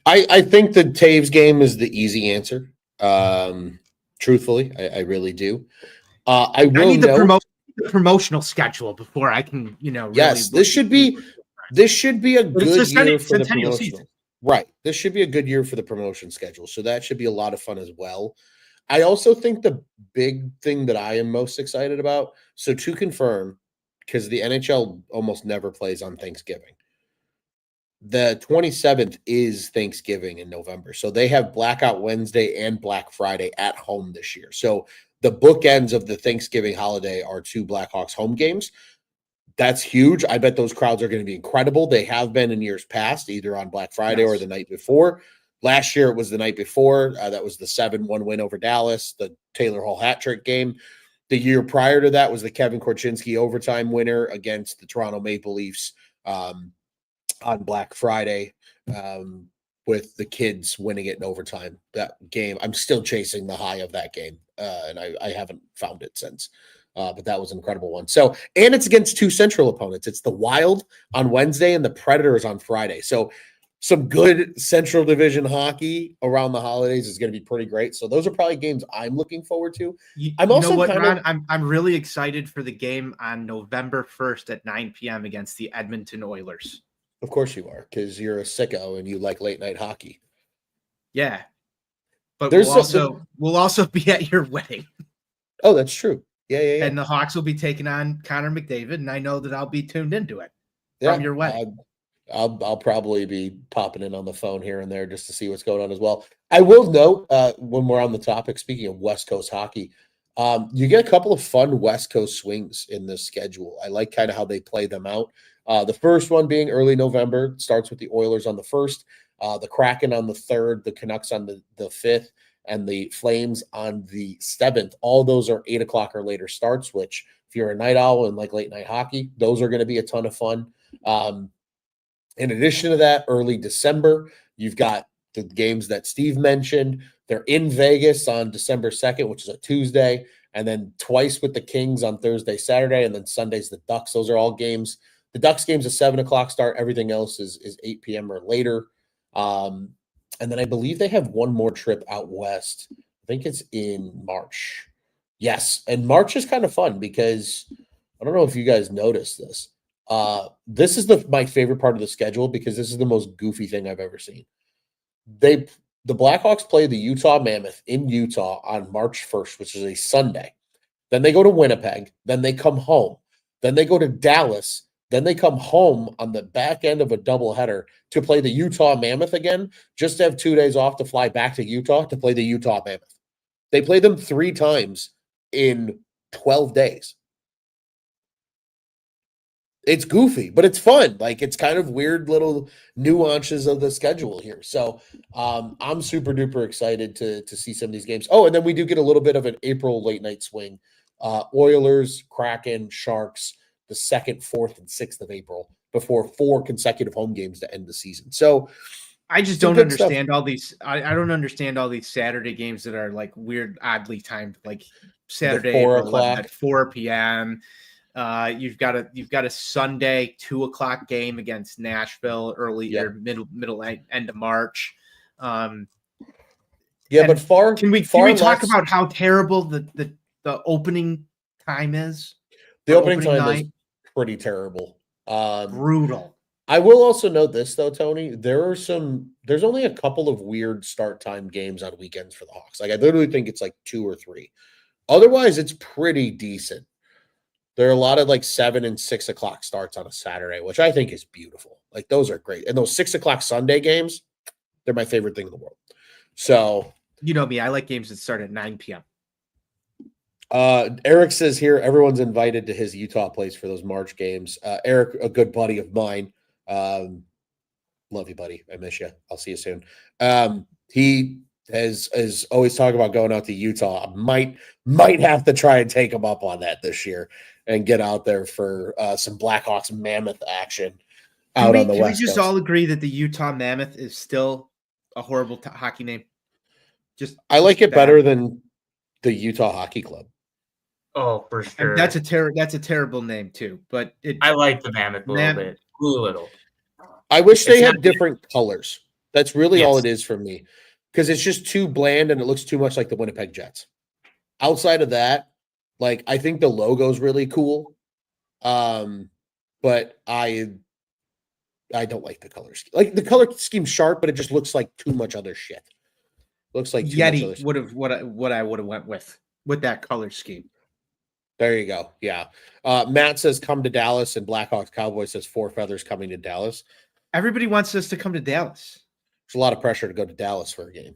I think the Taves game is the easy answer. Truthfully, I really do. I will need the note, promotional schedule before I can, really. yes, this should be a good year for the Centennial promotional. season. Right. This should be a good year for the promotion schedule. So that should be a lot of fun as well. I also think the big thing that I am most excited about, so to confirm, because the NHL almost never plays on Thanksgiving. The 27th is Thanksgiving in November. So they have Blackout Wednesday and Black Friday at home this year. So the bookends of the Thanksgiving holiday are two Blackhawks home games. That's huge. I bet those crowds are going to be incredible. They have been in years past, either on Black Friday or the night before. Last year, it was the night before. That was the 7-1 win over Dallas, the Taylor Hall hat trick game. The year prior to that was the Kevin Korchinski overtime winner against the Toronto Maple Leafs on Black Friday, with the kids winning it in overtime. That game, I'm still chasing the high of that game, and I haven't found it since. But that was an incredible one. So, and it's against two Central opponents. It's the Wild on Wednesday and the Predators on Friday. So, some good Central Division hockey around the holidays is going to be pretty great. So, those are probably games I'm looking forward to. I'm also Ron? I'm really excited for the game on November 1st at 9 p.m. against the Edmonton Oilers. Of course you are, because you're a sicko and you like late night hockey. Yeah, but There's we'll also be at your wedding. Oh, that's true. Yeah. And the Hawks will be taking on Connor McDavid, and I know that I'll be tuned into it from your wedding. I'll probably be popping in on the phone here and there just to see what's going on as well. I will note, when we're on the topic, speaking of West Coast hockey, you get a couple of fun West Coast swings in this schedule. I like kind of how they play them out. The first one being early November, starts with the Oilers on the 1st, the Kraken on the 3rd, the Canucks on the 5th, and the Flames on the 7th. All those are 8 o'clock or later starts, which if you're a night owl and like late night hockey, those are going to be a ton of fun. In addition to that, early December, you've got the games that Steve mentioned. They're in Vegas on December 2nd, which is a Tuesday, and then twice with the Kings on Thursday, Saturday, and then Sunday's the Ducks. Those are all games. The Ducks game's a 7 o'clock start. Everything else is 8 p.m. or later. And then I believe they have one more trip out west. I think it's in March. Yes, and March is kind of fun because I don't know if you guys noticed this. This is my favorite part of the schedule because this is the most goofy thing I've ever seen. The Blackhawks play the Utah Mammoth in Utah on March 1st, which is a Sunday. Then they go to Winnipeg. Then they come home. Then they go to Dallas. Then they come home on the back end of a doubleheader to play the Utah Mammoth again, just to have 2 days off to fly back to Utah to play the Utah Mammoth. They play them 3 times in 12 days. It's goofy, but it's fun. Like, it's kind of weird little nuances of the schedule here. So I'm super duper excited to see some of these games. Oh, and then we do get a little bit of an April late night swing. Oilers, Kraken, Sharks, the 2nd, 4th, and 6th of April before 4 consecutive home games to end the season. So I just don't understand all these. I don't understand all these Saturday games that are like weird, oddly timed, like Saturday 4 April 11th o'clock at 4 p.m. You've got a Sunday 2 o'clock game against Nashville early or middle end of March. But far can we talk about how terrible the opening time is? The opening time night is pretty terrible. Brutal. I will also note this though, Tony. There's only a couple of weird start time games on weekends for the Hawks. Like, I literally think it's like 2 or 3. Otherwise, it's pretty decent. There are a lot of like 7 and 6 o'clock starts on a Saturday, which I think is beautiful. Like, those are great. And those 6 o'clock Sunday games, they're my favorite thing in the world. So, you know me, I like games that start at 9 p.m. Eric says here, everyone's invited to his Utah place for those March games. Eric, a good buddy of mine. Love you, buddy. I miss you. I'll see you soon. He is always talking about going out to Utah. Might have to try and take him up on that this year and get out there for some Blackhawks Mammoth action out on the West Coast. Can we just all agree that the Utah Mammoth is still a horrible hockey name? I like it better than the Utah Hockey Club. Oh, for sure. And that's a terrible name too. But I like the Mammoth a little. I wish they had different colors. That's really all it is for me, because it's just too bland and it looks too much like the Winnipeg Jets. Outside of that, like, I think the logo is really cool, but I don't like the colors. Like, the color scheme's sharp, but it just looks like too much other shit. Looks like Yeti would have what I would have went with that color scheme. There you go. Yeah. Matt says come to Dallas, and Blackhawks Cowboys says 4 feathers coming to Dallas. Everybody wants us to come to Dallas. There's a lot of pressure to go to Dallas for a game.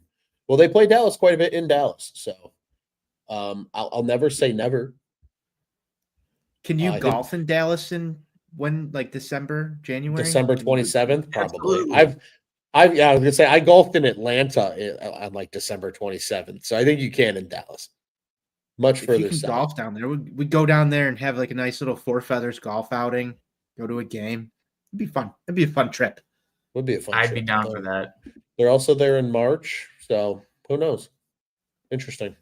Well, they play Dallas quite a bit in Dallas, so I'll never say never. Can you golf in Dallas in when, like, December, January? December 27th, probably. Absolutely. I was gonna say I golfed in Atlanta on like December 27th, so I think you can in Dallas. Much further you can south. Golf down there. We'd go down there and have like a nice little 4 feathers golf outing. Go to a game. It'd be fun. It'd be a fun trip. Would be a fun. I'd be down for that. They're also there in March, so who knows? Interesting.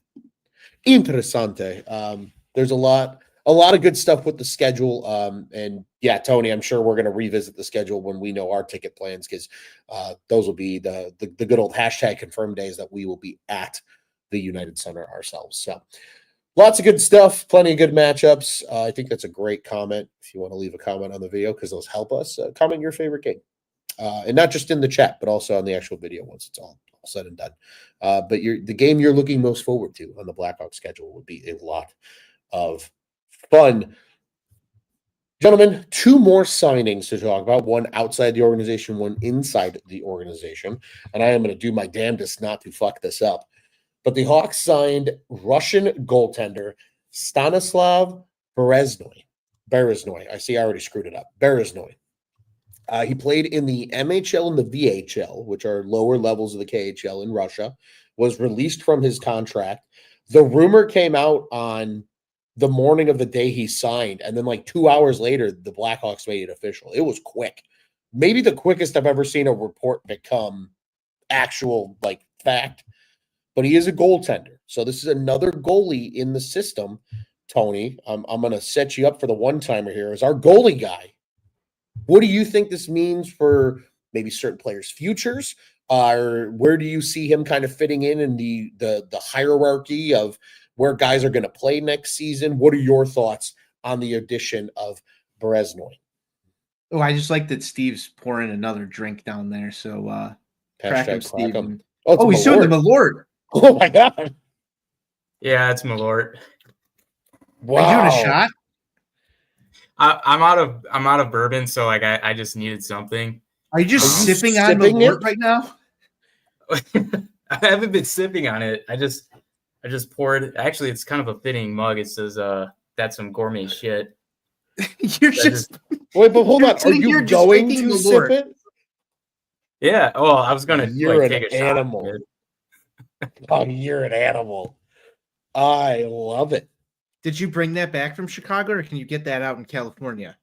Interessante. There's a lot of good stuff with the schedule. And yeah, Tony, I'm sure we're going to revisit the schedule when we know our ticket plans, because those will be the good old #confirmed days that we will be at the United Center ourselves. So lots of good stuff, plenty of good matchups. I think that's a great comment. If you want to leave a comment on the video, because those help us, comment your favorite game. And not just in the chat, but also on the actual video once it's all said and done. But the game you're looking most forward to on the Blackhawks schedule would be a lot of fun. Gentlemen, 2 more signings to talk about, one outside the organization, one inside the organization. And I am going to do my damnedest not to fuck this up. But the Hawks signed Russian goaltender Stanislav Bereznoy. I see I already screwed it up. Bereznoy. He played in the MHL and the VHL, which are lower levels of the KHL in Russia, was released from his contract. The rumor came out on the morning of the day he signed, and then like 2 hours later, the Blackhawks made it official. It was quick. Maybe the quickest I've ever seen a report become actual, like, fact. But he is a goaltender. So this is another goalie in the system. Tony, I'm going to set you up for the one-timer here as our goalie guy. What do you think this means for maybe certain players' futures? Or where do you see him kind of fitting in the hierarchy of where guys are going to play next season. What are your thoughts on the addition of Bereznoi? Oh, I just like that Steve's pouring another drink down there. So crack him, Steve. Oh, he's doing the Malort. Oh my God. Yeah, it's Malort. Wow. Are you doing a shot? I'm out of bourbon, so like I just needed something. Are you just sipping on sipping Malort it? right now? I haven't been sipping on it. I just poured. Actually, it's kind of a fitting mug. It says that's some gourmet shit. You're just wait, but hold you're on. Are sitting here you just going drinking to Malort. sip it? Yeah. Oh, I was gonna You're take an a animal. shot. Oh, you're an animal. I love it. Did you bring that back from Chicago, or can you get that out in California?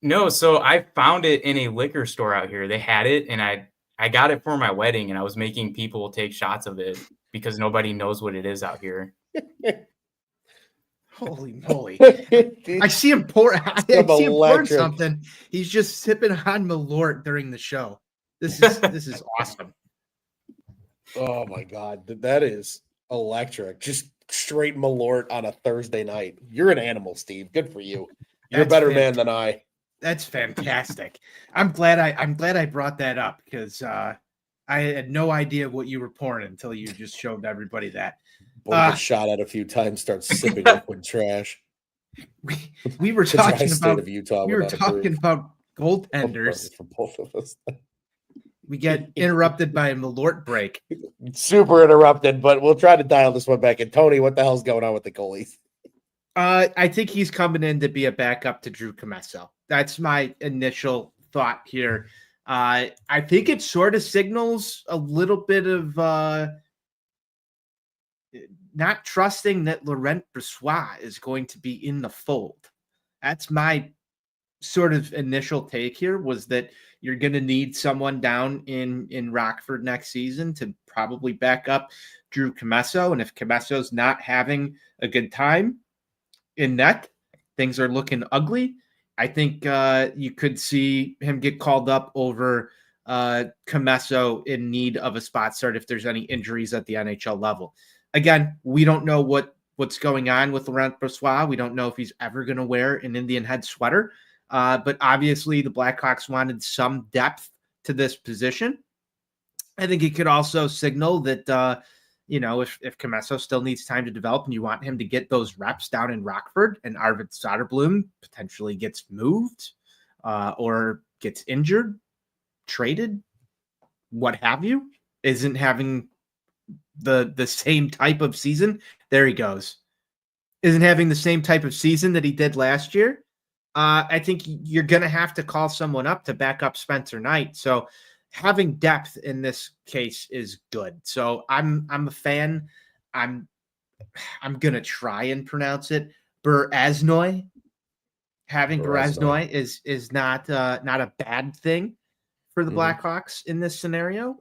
No, so I found it in a liquor store out here. They had it, and I got it for my wedding, and I was making people take shots of it because nobody knows what it is out here. Holy moly! I see him pour. I see him pouring electric. something. He's just sipping on Malort during the show. This is awesome. Oh my God, that is electric. Just straight Malort on a Thursday night. You're an animal, Steve. Good for you. You're That's a better man than I. That's fantastic. I'm glad I brought that up because I had no idea what you were pouring until you just showed everybody that. Boy gets shot at a few times, starts sipping liquid trash. We were The dry talking state about of Utah. we would were not talking approve. about I'm goaltenders. for both of us. We get interrupted by a Malort break. Super interrupted, but we'll try to dial this one back. And Tony, what the hell's going on with the goalies? I think he's coming in to be a backup to Drew Commesso. That's my initial thought here. I think it sort of signals a little bit of not trusting that Laurent Brossoit is going to be in the fold. That's my sort of initial take here, was that you're going to need someone down in Rockford next season to probably back up Drew Commesso. And if Comesso's not having a good time in net, things are looking ugly. I think you could see him get called up over Commesso in need of a spot start if there's any injuries at the NHL level. Again, we don't know what's going on with Laurent Brossoit. We don't know if he's ever going to wear an Indian head sweater. But obviously the Blackhawks wanted some depth to this position. I think it could also signal that, if Commesso still needs time to develop and you want him to get those reps down in Rockford and Arvid Soderblom potentially gets moved or gets injured, traded, what have you, isn't having the same type of season. There he goes. Isn't having the same type of season that he did last year. I think you're going to have to call someone up to back up Spencer Knight. So having depth in this case is good. So I'm a fan. I'm going to try and pronounce it Bereznoi. Having Bereznoi is not a bad thing for the Blackhawks in this scenario.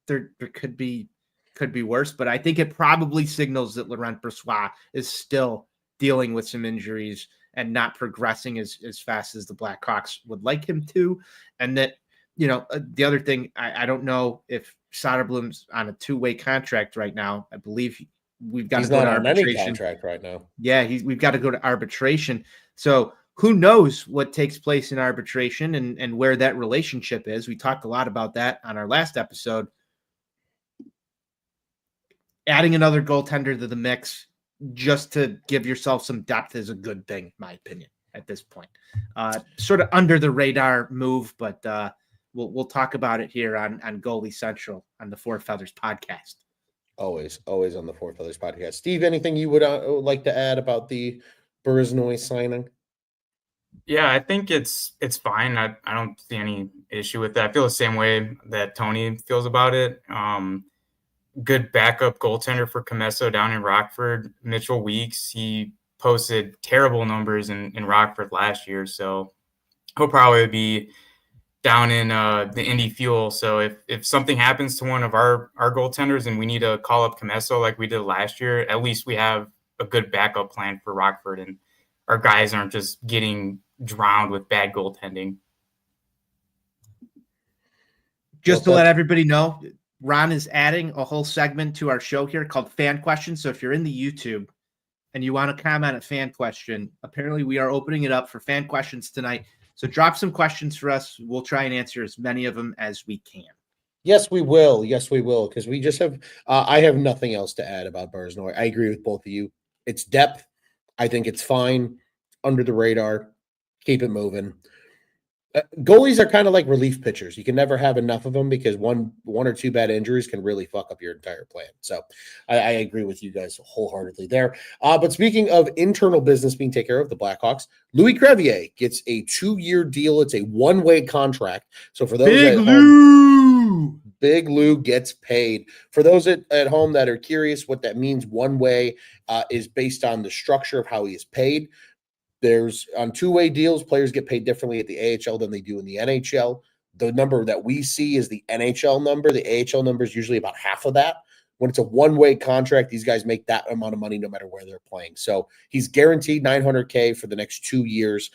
There could be worse, but I think it probably signals that Laurent Brossoit is still dealing with some injuries and not progressing as fast as the Blackhawks would like him to. And that, the other thing, I don't know if Soderblom's on a 2-way contract right now. I believe we've got to go to arbitration. He's not on any contract right now. Yeah, we've got to go to arbitration. So who knows what takes place in arbitration and where that relationship is. We talked a lot about that on our last episode. Adding another goaltender to the mix just to give yourself some depth is a good thing, in my opinion, at this point. Sort of under the radar move, but we'll talk about it here on Goalie Central on the Four Feathers podcast. Always on the Four Feathers podcast. Steve, anything you would like to add about the Bereznoi signing? Yeah, I think it's fine. I don't see any issue with that. I feel the same way that Tony feels about it. Good backup goaltender for Commesso down in Rockford. Mitchell Weeks, he posted terrible numbers in Rockford last year, so he'll probably be down in the Indy Fuel. So if something happens to one of our goaltenders and we need to call up Commesso like we did last year, at least we have a good backup plan for Rockford, and our guys aren't just getting drowned with bad goaltending. Just to let everybody know, Ron is adding a whole segment to our show here called Fan Questions. So if you're in the YouTube and you want to comment a fan question, apparently we are opening it up for fan questions tonight. So drop some questions for us. We'll try and answer as many of them as we can. Yes, we will. Yes, we will. Because we just have, I have nothing else to add about Barznoy. I agree with both of you. It's depth. I think it's fine. Under the radar. Keep it moving. Goalies are kind of like relief pitchers. You can never have enough of them because one or two bad injuries can really fuck up your entire plan. So I agree with you guys wholeheartedly there. But speaking of internal business being taken care of, the Blackhawks, Louis Crevier gets a 2-year deal. It's a one-way contract. So for those Big at Lou! home, Big Lou gets paid. For those at home that are curious what that means, one way is based on the structure of how he is paid. There's on two-way deals, players get paid differently at the AHL than they do in the NHL. The number that we see is the NHL number. The AHL number is usually about half of that. When it's a one-way contract, these guys make that amount of money no matter where they're playing. So he's guaranteed $900K for the next 2 years.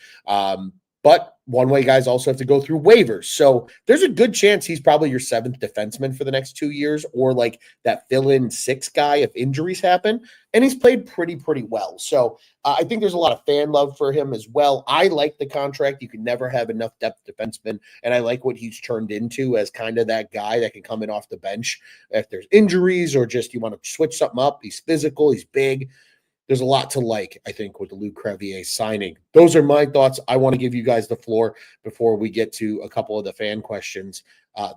But one-way guys also have to go through waivers. So there's a good chance he's probably your seventh defenseman for the next 2 years, or like that fill-in sixth guy if injuries happen. And he's played pretty well. So I think there's a lot of fan love for him as well. I like the contract. You can never have enough depth defensemen. And I like what he's turned into as kind of that guy that can come in off the bench if there's injuries or just you want to switch something up. He's physical. He's big. There's a lot to like, I think, with the Lou Crevier signing. Those are my thoughts. I want to give you guys the floor before we get to a couple of the fan questions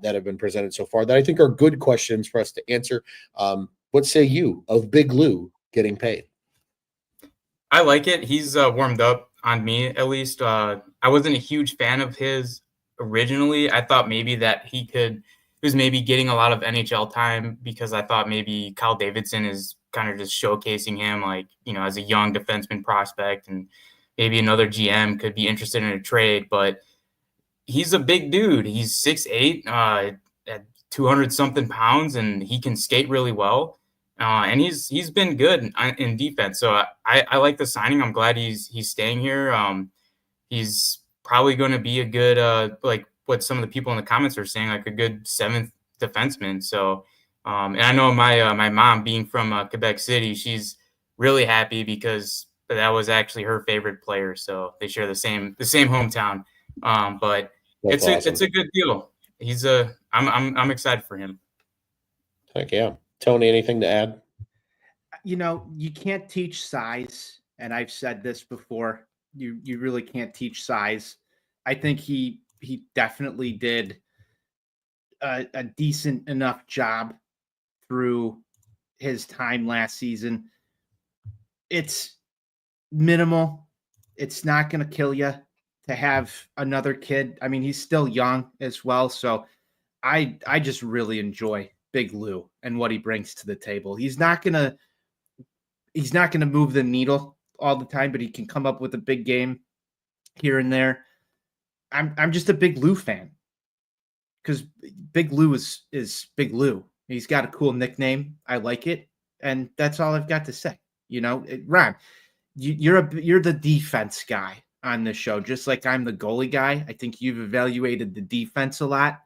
that have been presented so far that I think are good questions for us to answer. What say you of Big Lou getting paid? I like it. He's warmed up on me, at least. I wasn't a huge fan of his originally. I thought maybe that he was maybe getting a lot of NHL time because I thought maybe Kyle Davidson is kind of just showcasing him like, as a young defenseman prospect, and maybe another GM could be interested in a trade, but he's a big dude. He's 6'8", at 200 something pounds, and he can skate really well. And he's been good in defense. So I like the signing. I'm glad he's staying here. He's probably going to be a good, like what some of the people in the comments are saying, like a good seventh defenseman. So, and I know my mom, being from Quebec City, she's really happy because that was actually her favorite player. So they share the same hometown. But That's awesome. it's a good deal. I'm excited for him. Heck yeah. Tony, anything to add? You can't teach size, and I've said this before. You really can't teach size. I think he definitely did a decent enough job through his time last season. It's minimal. It's not going to kill you to have another kid. I mean, he's still young as well, so I just really enjoy Big Lou and what he brings to the table. He's not gonna move the needle all the time, but he can come up with a big game here and there. I'm just a Big Lou fan because Big Lou is Big Lou. He's got a cool nickname. I like it, and that's all I've got to say. Ron, you're the defense guy on this show, just like I'm the goalie guy. I think you've evaluated the defense a lot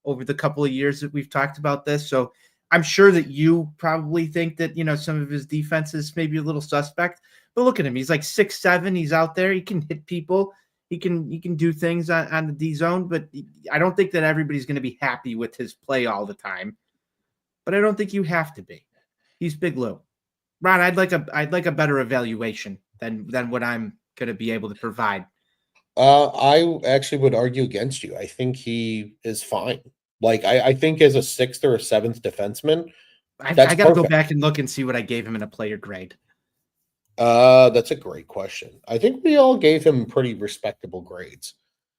over the couple of years that we've talked about this. So I'm sure that you probably think that, some of his defense is maybe a little suspect, but look at him. He's like 6'7". He's out there. He can hit people. He can do things on the D zone, but I don't think that everybody's going to be happy with his play all the time, but I don't think you have to be. He's Big Lou. Ron, I'd like a better evaluation than what I'm going to be able to provide. I actually would argue against you. I think he is fine. Like, I think as a sixth or a seventh defenseman, I got to go back and look and see what I gave him in a player grade. That's a great question. I think we all gave him pretty respectable grades.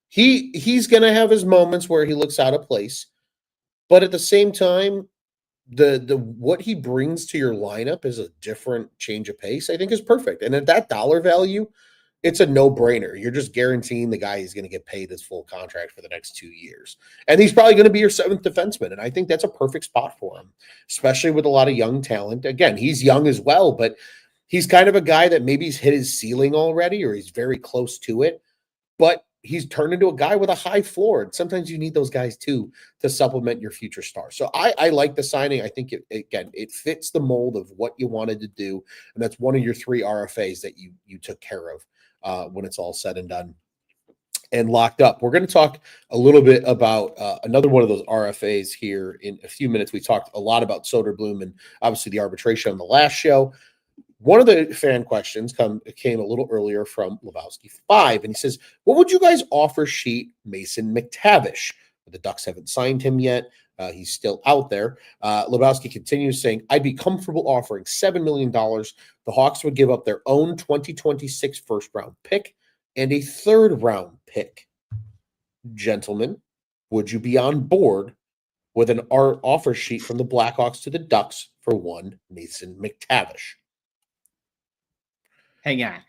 He's going to have his moments where he looks out of place, but at the same time, the what he brings to your lineup is a different change of pace. I think is perfect, and at that dollar value, it's a no-brainer. You're just guaranteeing the guy is going to get paid his full contract for the next 2 years. And he's probably going to be your seventh defenseman. And I think that's a perfect spot for him, especially with a lot of young talent. Again, he's young as well, but he's kind of a guy that maybe he's hit his ceiling already or he's very close to it. But he's turned into a guy with a high floor. And sometimes you need those guys too to supplement your future star. So I like the signing. I think it fits the mold of what you wanted to do, and that's one of your 3 RFAs that you took care of when it's all said and done and locked up. We're going to talk a little bit about another one of those RFAs here in a few minutes. We talked a lot about Soderblom and obviously the arbitration on the last show. One of the fan questions came a little earlier from Lebowski5, and he says, what would you guys offer sheet Mason McTavish? The Ducks haven't signed him yet. He's still out there. Lebowski continues saying, I'd be comfortable offering $7 million. The Hawks would give up their own 2026 first-round pick and a third-round pick. Gentlemen, would you be on board with an offer sheet from the Blackhawks to the Ducks for one Mason McTavish? Hang on.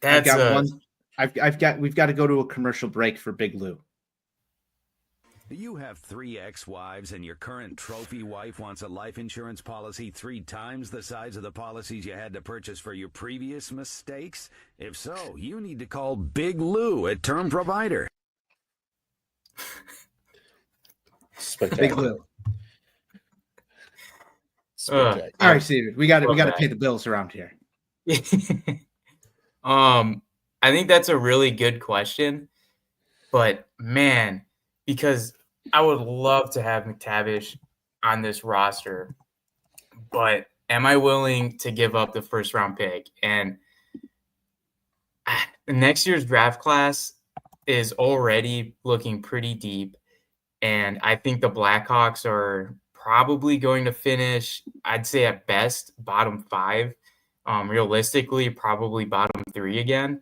That's we've got to go to a commercial break for Big Lou. You have 3 ex-wives and your current trophy wife wants a life insurance policy 3 times the size of the policies you had to purchase for your previous mistakes? If so, you need to call Big Lou at Term Provider. Big Lou. All right, Steven, we got to pay the bills around here. I think that's a really good question, but man, because I would love to have McTavish on this roster, but am I willing to give up the first round pick? And next year's draft class is already looking pretty deep, and I think the Blackhawks are probably going to finish, I'd say at best, bottom 5. Realistically, probably bottom 3 again.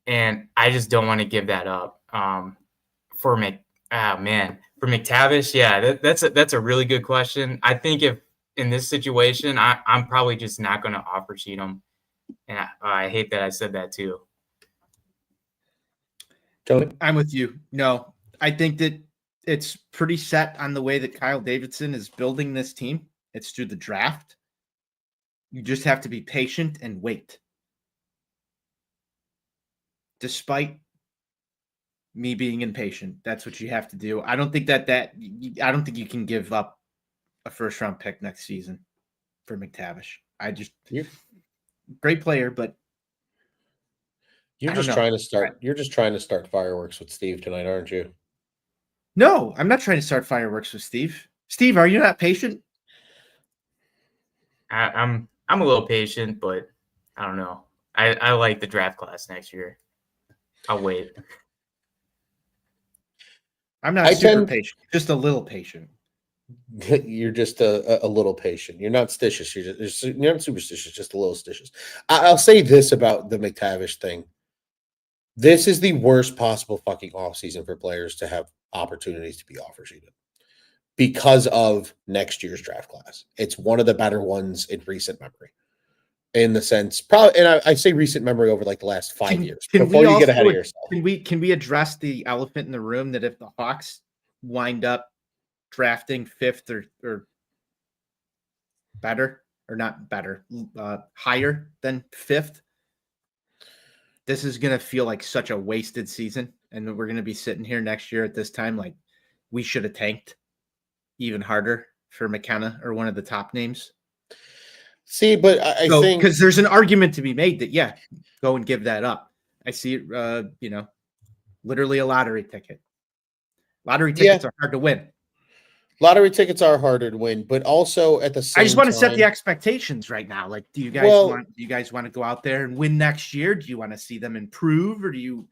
And I just don't want to give that up. For McTavish, yeah, that's a really good question. I think if in this situation, I'm probably just not going to offer sheet him. And I hate that I said that too. Tony? I'm with you. No, I think that it's pretty set on the way that Kyle Davidson is building this team. It's through the draft. You just have to be patient and wait. Despite me being impatient, that's what you have to do. I don't think I don't think you can give up a first round pick next season for McTavish. Great player, but you're just trying to start fireworks with Steve tonight, aren't you? No, I'm not trying to start fireworks with Steve. Steve, are you not patient? I'm a little patient, but I don't know. I like the draft class next year. I'll wait. I'm not super patient, just a little patient. You're just a little patient. You're not stitious. You're not superstitious, just a little stitious. I'll say this about the McTavish thing. This is the worst possible fucking offseason for players to have opportunities to be offer sheeted because of next year's draft class. It's one of the better ones in recent memory. In the sense, probably, and I say recent memory over like the last 5 years. Before you get ahead of yourself, can we address the elephant in the room that if the Hawks wind up drafting 5th or better, or not better, higher than 5th, this is going to feel like such a wasted season, and we're going to be sitting here next year at this time like we should have tanked even harder for McKenna or one of the top names. See, but I think because there's an argument to be made that go and give that up. I see it, literally a lottery ticket. Lottery tickets are hard to win. Lottery tickets are harder to win, but also at the same time, I just want to set the expectations right now. Like, do you guys want to go out there and win next year? Do you want to see them improve, or do you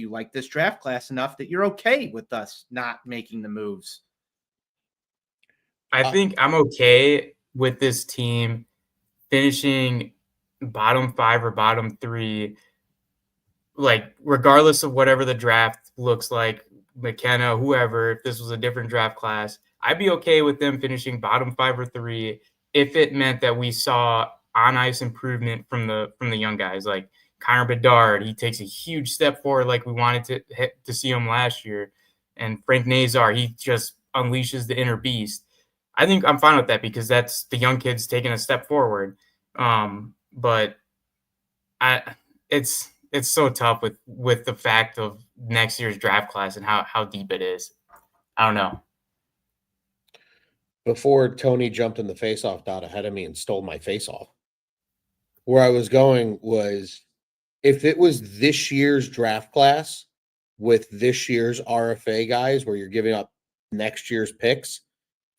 like this draft class enough that you're okay with us not making the moves? I think I'm okay with this team finishing bottom 5 or bottom 3, like regardless of whatever the draft looks like, McKenna, whoever, if this was a different draft class, I'd be okay with them finishing bottom 5 or 3 if it meant that we saw on ice improvement from the young guys like Connor Bedard. He takes a huge step forward like we wanted to see him last year. And Frank Nazar, he just unleashes the inner beast. I think I'm fine with that because that's the young kids taking a step forward. But it's it's so tough with the fact of next year's draft class and how deep it is. I don't know. Before Tony jumped in the face-off dot ahead of me and stole my face-off, where I was going was, if it was this year's draft class with this year's RFA guys, where you're giving up next year's picks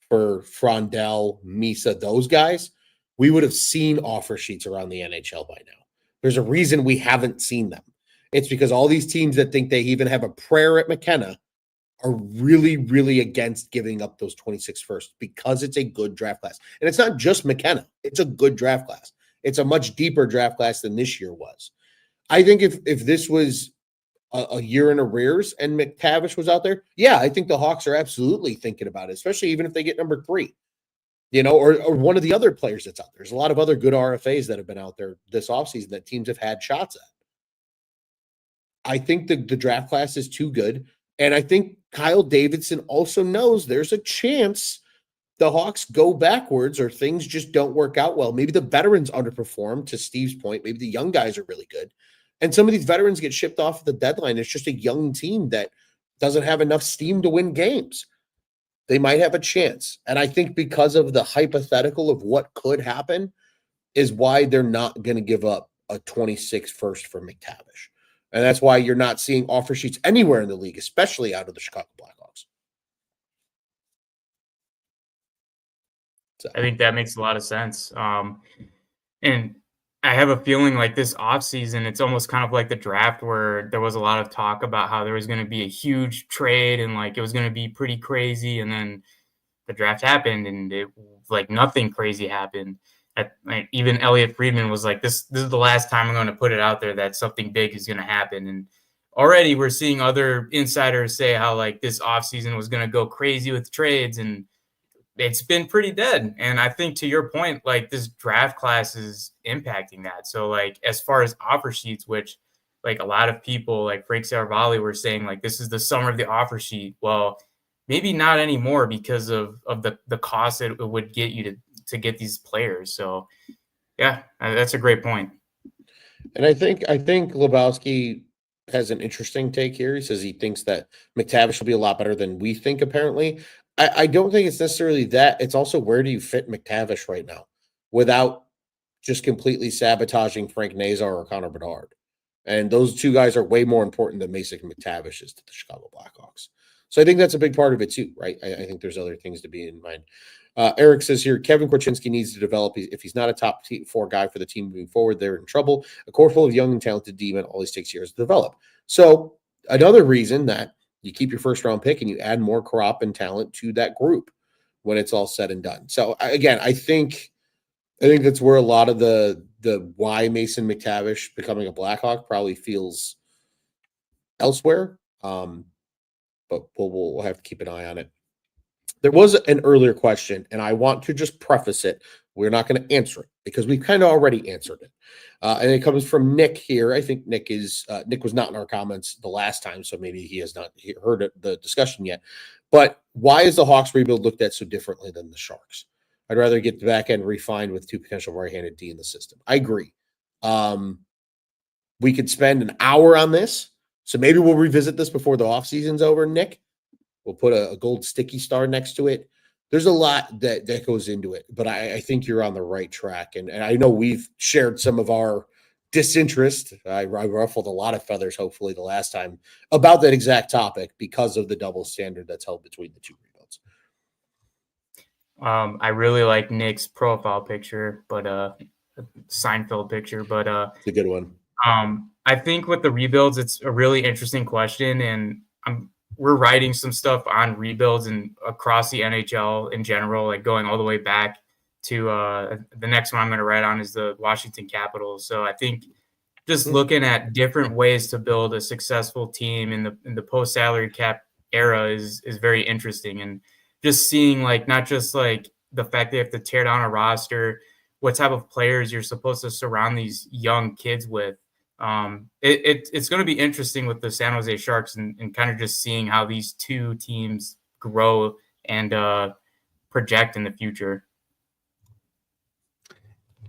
for Frondell, Misa, those guys, we would have seen offer sheets around the NHL by now. There's a reason we haven't seen them. It's because all these teams that think they even have a prayer at McKenna are really, really against giving up those 26 first, because it's a good draft class. And it's not just McKenna. It's a good draft class. It's a much deeper draft class than this year was. I think if this was a year in arrears and McTavish was out there, yeah, I think the Hawks are absolutely thinking about it, especially even if they get number 3, or one of the other players that's out there. There's a lot of other good RFAs that have been out there this offseason that teams have had shots at. I think the draft class is too good. And I think Kyle Davidson also knows there's a chance the Hawks go backwards or things just don't work out well. Maybe the veterans underperform, to Steve's point. Maybe the young guys are really good. And some of these veterans get shipped off at the deadline. It's just a young team that doesn't have enough steam to win games. They might have a chance. And I think because of the hypothetical of what could happen is why they're not going to give up a 26 first for McTavish. And that's why you're not seeing offer sheets anywhere in the league, especially out of the Chicago Blackhawks. I think that makes a lot of sense. And I have a feeling like this offseason, it's almost kind of like the draft, where there was a lot of talk about how there was going to be a huge trade and like it was going to be pretty crazy. And then the draft happened and it like nothing crazy happened. Even Elliot Friedman was like, this is the last time I'm going to put it out there that something big is going to happen. And already we're seeing other insiders say how like this offseason was going to go crazy with trades, and it's been pretty dead. And I think to your point, like this draft class is impacting that. So like as far as offer sheets, which like a lot of people like Frank Saravalli were saying like this is the summer of the offer sheet. Well, maybe not anymore because of the cost it would get you to get these players. So yeah, that's a great point. And I think Lebowski has an interesting take here. He says he thinks that McTavish will be a lot better than we think, apparently. I don't think it's necessarily that. It's also, where do you fit McTavish right now without just completely sabotaging Frank Nazar or Connor Bedard? And those two guys are way more important than Mason McTavish is to the Chicago Blackhawks. So I think that's a big part of it too, right? I think there's other things to be in mind. Eric says here, Kevin Korchinski needs to develop. If he's not a top 4 guy for the team moving forward, they're in trouble. A core full of young and talented D-men always takes years to develop. So another reason that you keep your first round pick and you add more crop and talent to that group when it's all said and done. So again, I think that's where a lot of the why Mason McTavish becoming a Blackhawk probably feels elsewhere. But we'll have to keep an eye on it. There was an earlier question, and I want to just preface it. We're not going to answer it because we've kind of already answered it. And it comes from Nick here. I think Nick was not in our comments the last time, so maybe he has not heard the discussion yet. But why is the Hawks rebuild looked at so differently than the Sharks? I'd rather get the back end refined with 2 potential right-handed D in the system. I agree. We could spend an hour on this, so maybe we'll revisit this before the offseason's over, Nick. We'll put a gold sticky star next to it. There's a lot that goes into it, but I think you're on the right track. And I know we've shared some of our disinterest. I ruffled a lot of feathers, hopefully, the last time about that exact topic because of the double standard that's held between the two rebuilds. I really like Nick's profile picture, but Seinfeld picture, but it's a good one. I think with the rebuilds, it's a really interesting question, and we're writing some stuff on rebuilds and across the NHL in general, like going all the way back to the next one I'm going to write on is the Washington Capitals. So I think just looking at different ways to build a successful team in the post salary cap era is very interesting. And just seeing like, not just like the fact they have to tear down a roster, what type of players you're supposed to surround these young kids with. It's going to be interesting with the San Jose Sharks and kind of just seeing how these two teams grow and project in the future.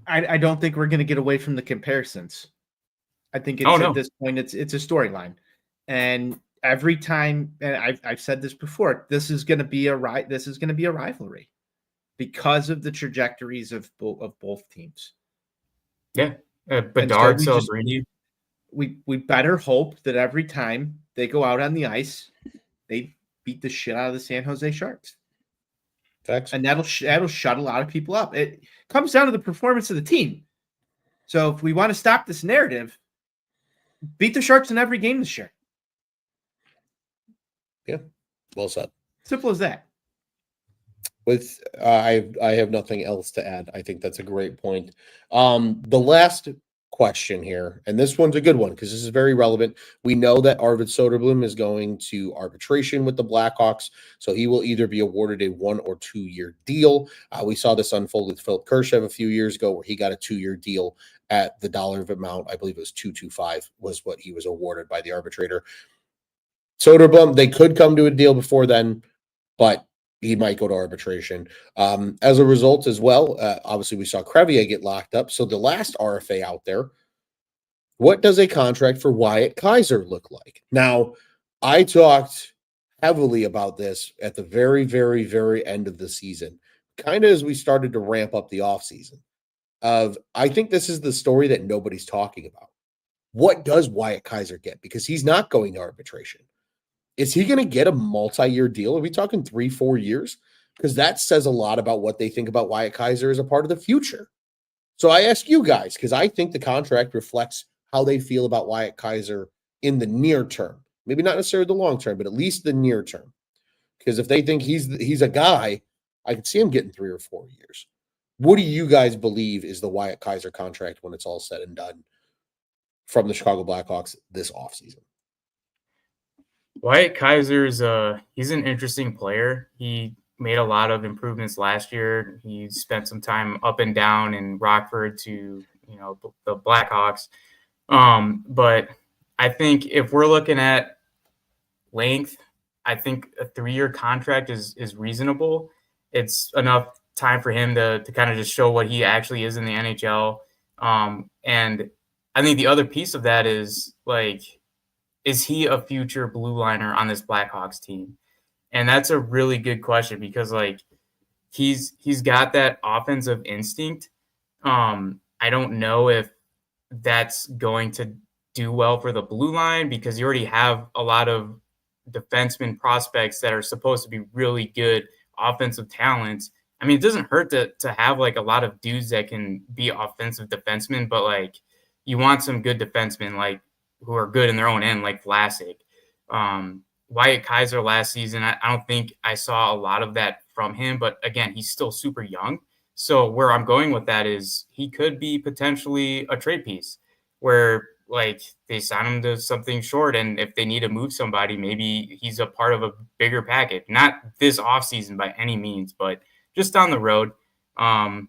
I don't think we're going to get away from the comparisons. I think it's Oh, no. at this point, it's a storyline. And every time, and I've said this before, this is going to be a rivalry because of the trajectories of both teams. Yeah. And so Bedard, we just Celebrini. we better hope that every time they go out on the ice, they beat the shit out of the San Jose Sharks. Facts. And that'll shut a lot of people up. It comes down to the performance of the team. So if we want to stop this narrative, beat the Sharks in every game this year. Yeah, well said. Simple as that. With I have nothing else to add. I think that's a great point. The last question here, and this one's a good one because this is very relevant. We know that Arvid Soderblom is going to arbitration with the Blackhawks, so he will either be awarded a 1 or 2 year deal. We saw this unfold with Philip Kershev a few years ago, where he got a 2-year deal at the dollar amount. I believe it was 225 was what he was awarded by the arbitrator. Soderblom, they could come to a deal before then, but he might go to arbitration. As a result as well, obviously we saw Crevier get locked up. So the last RFA out there, what does a contract for Wyatt Kaiser look like? Now, I talked heavily about this at the very, very, very end of the season, kind of as we started to ramp up the offseason. I think this is the story that nobody's talking about. What does Wyatt Kaiser get? Because he's not going to arbitration. Is he going to get a multi-year deal? Are we talking 3-4 years? Because that says a lot about what they think about Wyatt Kaiser as a part of the future. So I ask you guys, because I think the contract reflects how they feel about Wyatt Kaiser in the near term. Maybe not necessarily the long term, but at least the near term. Because if they think he's a guy, I could see him getting 3 or 4 years. What do you guys believe is the Wyatt Kaiser contract when it's all said and done from the Chicago Blackhawks this offseason? Wyatt Kaiser he's an interesting player. He made a lot of improvements last year. He spent some time up and down in Rockford to, the Blackhawks. But I think if we're looking at length, I think a 3-year contract is reasonable. It's enough time for him to kind of just show what he actually is in the NHL. And I think the other piece of that is, like, is he a future blue liner on this Blackhawks team? And that's a really good question because, like, he's got that offensive instinct. I don't know if that's going to do well for the blue line because you already have a lot of defenseman prospects that are supposed to be really good offensive talents. I mean, it doesn't hurt to have, like, a lot of dudes that can be offensive defensemen, but, like, you want some good defensemen, like, who are good in their own end, like Vlasic. Wyatt Kaiser last season, I don't think I saw a lot of that from him, but again, he's still super young. So where I'm going with that is he could be potentially a trade piece where, like, they sign him to something short, and if they need to move somebody, maybe he's a part of a bigger package. Not this offseason by any means, but just down the road. I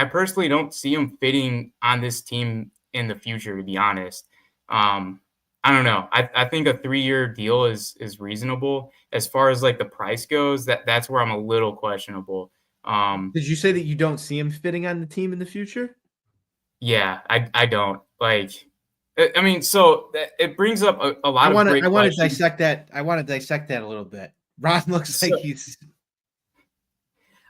personally don't see him fitting on this team in the future, to be honest. I don't know. I think a 3-year deal is reasonable. As far as, like, the price goes, that's where I'm a little questionable. Did you say that you don't see him fitting on the team in the future? Yeah, I don't. Like, I mean, so it brings up a lot of great questions. I want to dissect that. I want to dissect that a little bit. Ron looks like he's.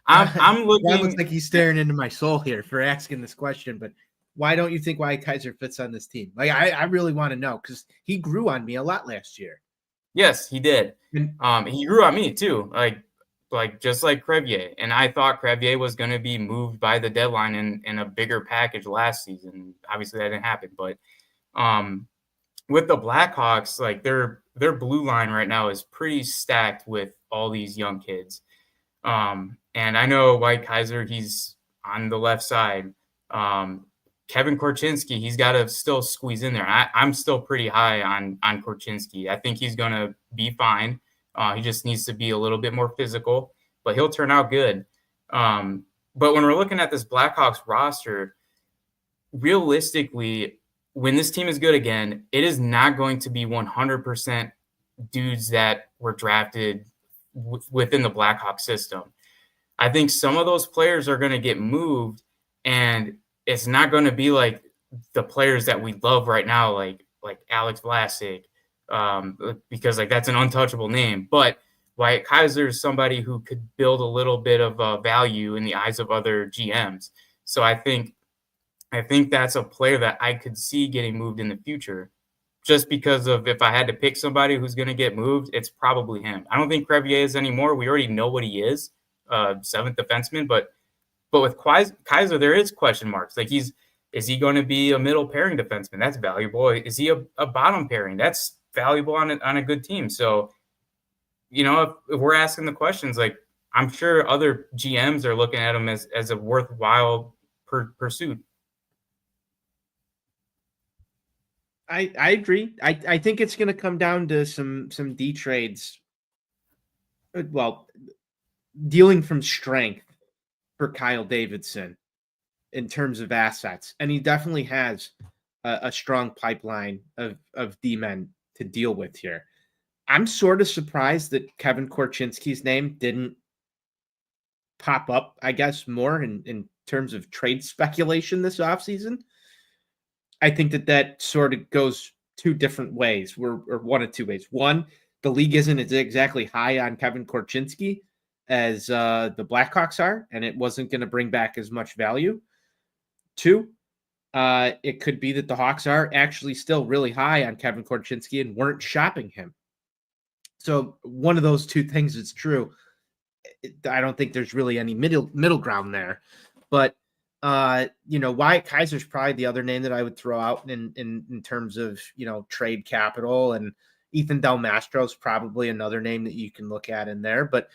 I'm looking. Ron looks like he's staring into my soul here for asking this question, but why don't you think Wyatt Kaiser fits on this team? Like, I really want to know because he grew on me a lot last year. Yes, he did. And, he grew on me too, like just like Crevier. And I thought Crevier was going to be moved by the deadline in a bigger package last season. Obviously, that didn't happen. But with the Blackhawks, like, their blue line right now is pretty stacked with all these young kids. And I know Wyatt Kaiser, he's on the left side. Kevin Korchinski, he's got to still squeeze in there. I'm still pretty high on Korchinski. I think he's going to be fine. He just needs to be a little bit more physical, but he'll turn out good. But when we're looking at this Blackhawks roster, realistically, when this team is good again, it is not going to be 100% dudes that were drafted within the Blackhawks system. I think some of those players are going to get moved, and it's not going to be like the players that we love right now, like Alex Vlasic, because like that's an untouchable name. But Wyatt Kaiser is somebody who could build a little bit of value in the eyes of other GMs. So I think that's a player that I could see getting moved in the future. Just because of, if I had to pick somebody who's going to get moved, it's probably him. I don't think Crevier is anymore. We already know what he is, seventh defenseman. But with Kaiser, there is question marks. Like is he going to be a middle pairing defenseman? That's valuable. Is he a bottom pairing? That's valuable on a good team. So, if we're asking the questions, like I'm sure other GMs are looking at him as a worthwhile pursuit. I agree. I think it's going to come down to some D trades. Well, dealing from strength for Kyle Davidson in terms of assets, and he definitely has a strong pipeline of D-men to deal with here. I'm sort of surprised that Kevin Korchinski's name didn't pop up, I guess, more in terms of trade speculation this offseason. I think that sort of goes two different ways, or one of two ways. One, the league isn't exactly high on Kevin Korchinski as the Blackhawks are, and it wasn't going to bring back as much value. Two, it could be that the Hawks are actually still really high on Kevin Korchinski and weren't shopping him. So one of those two things is true. I don't think there's really any middle ground there. But Wyatt Kaiser's probably the other name that I would throw out in terms of, trade capital, and Ethan Del Mastro's probably another name that you can look at in there. But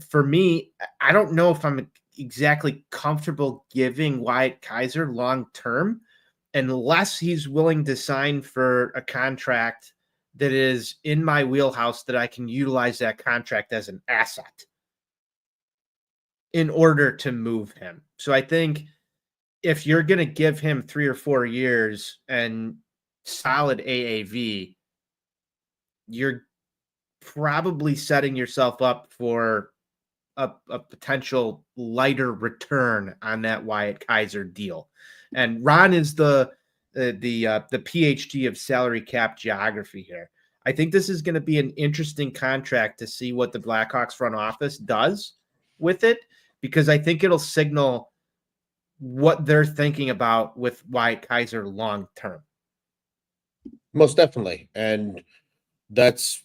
for me, I don't know if I'm exactly comfortable giving Wyatt Kaiser long-term unless he's willing to sign for a contract that is in my wheelhouse, that I can utilize that contract as an asset in order to move him. So I think if you're going to give him 3 or 4 years and solid AAV, you're probably setting yourself up for a potential lighter return on that Wyatt Kaiser deal. And Ron is the PhD of salary cap geography here. I think this is going to be an interesting contract to see what the Blackhawks front office does with it, because I think it'll signal what they're thinking about with Wyatt Kaiser long term. Most definitely. And that's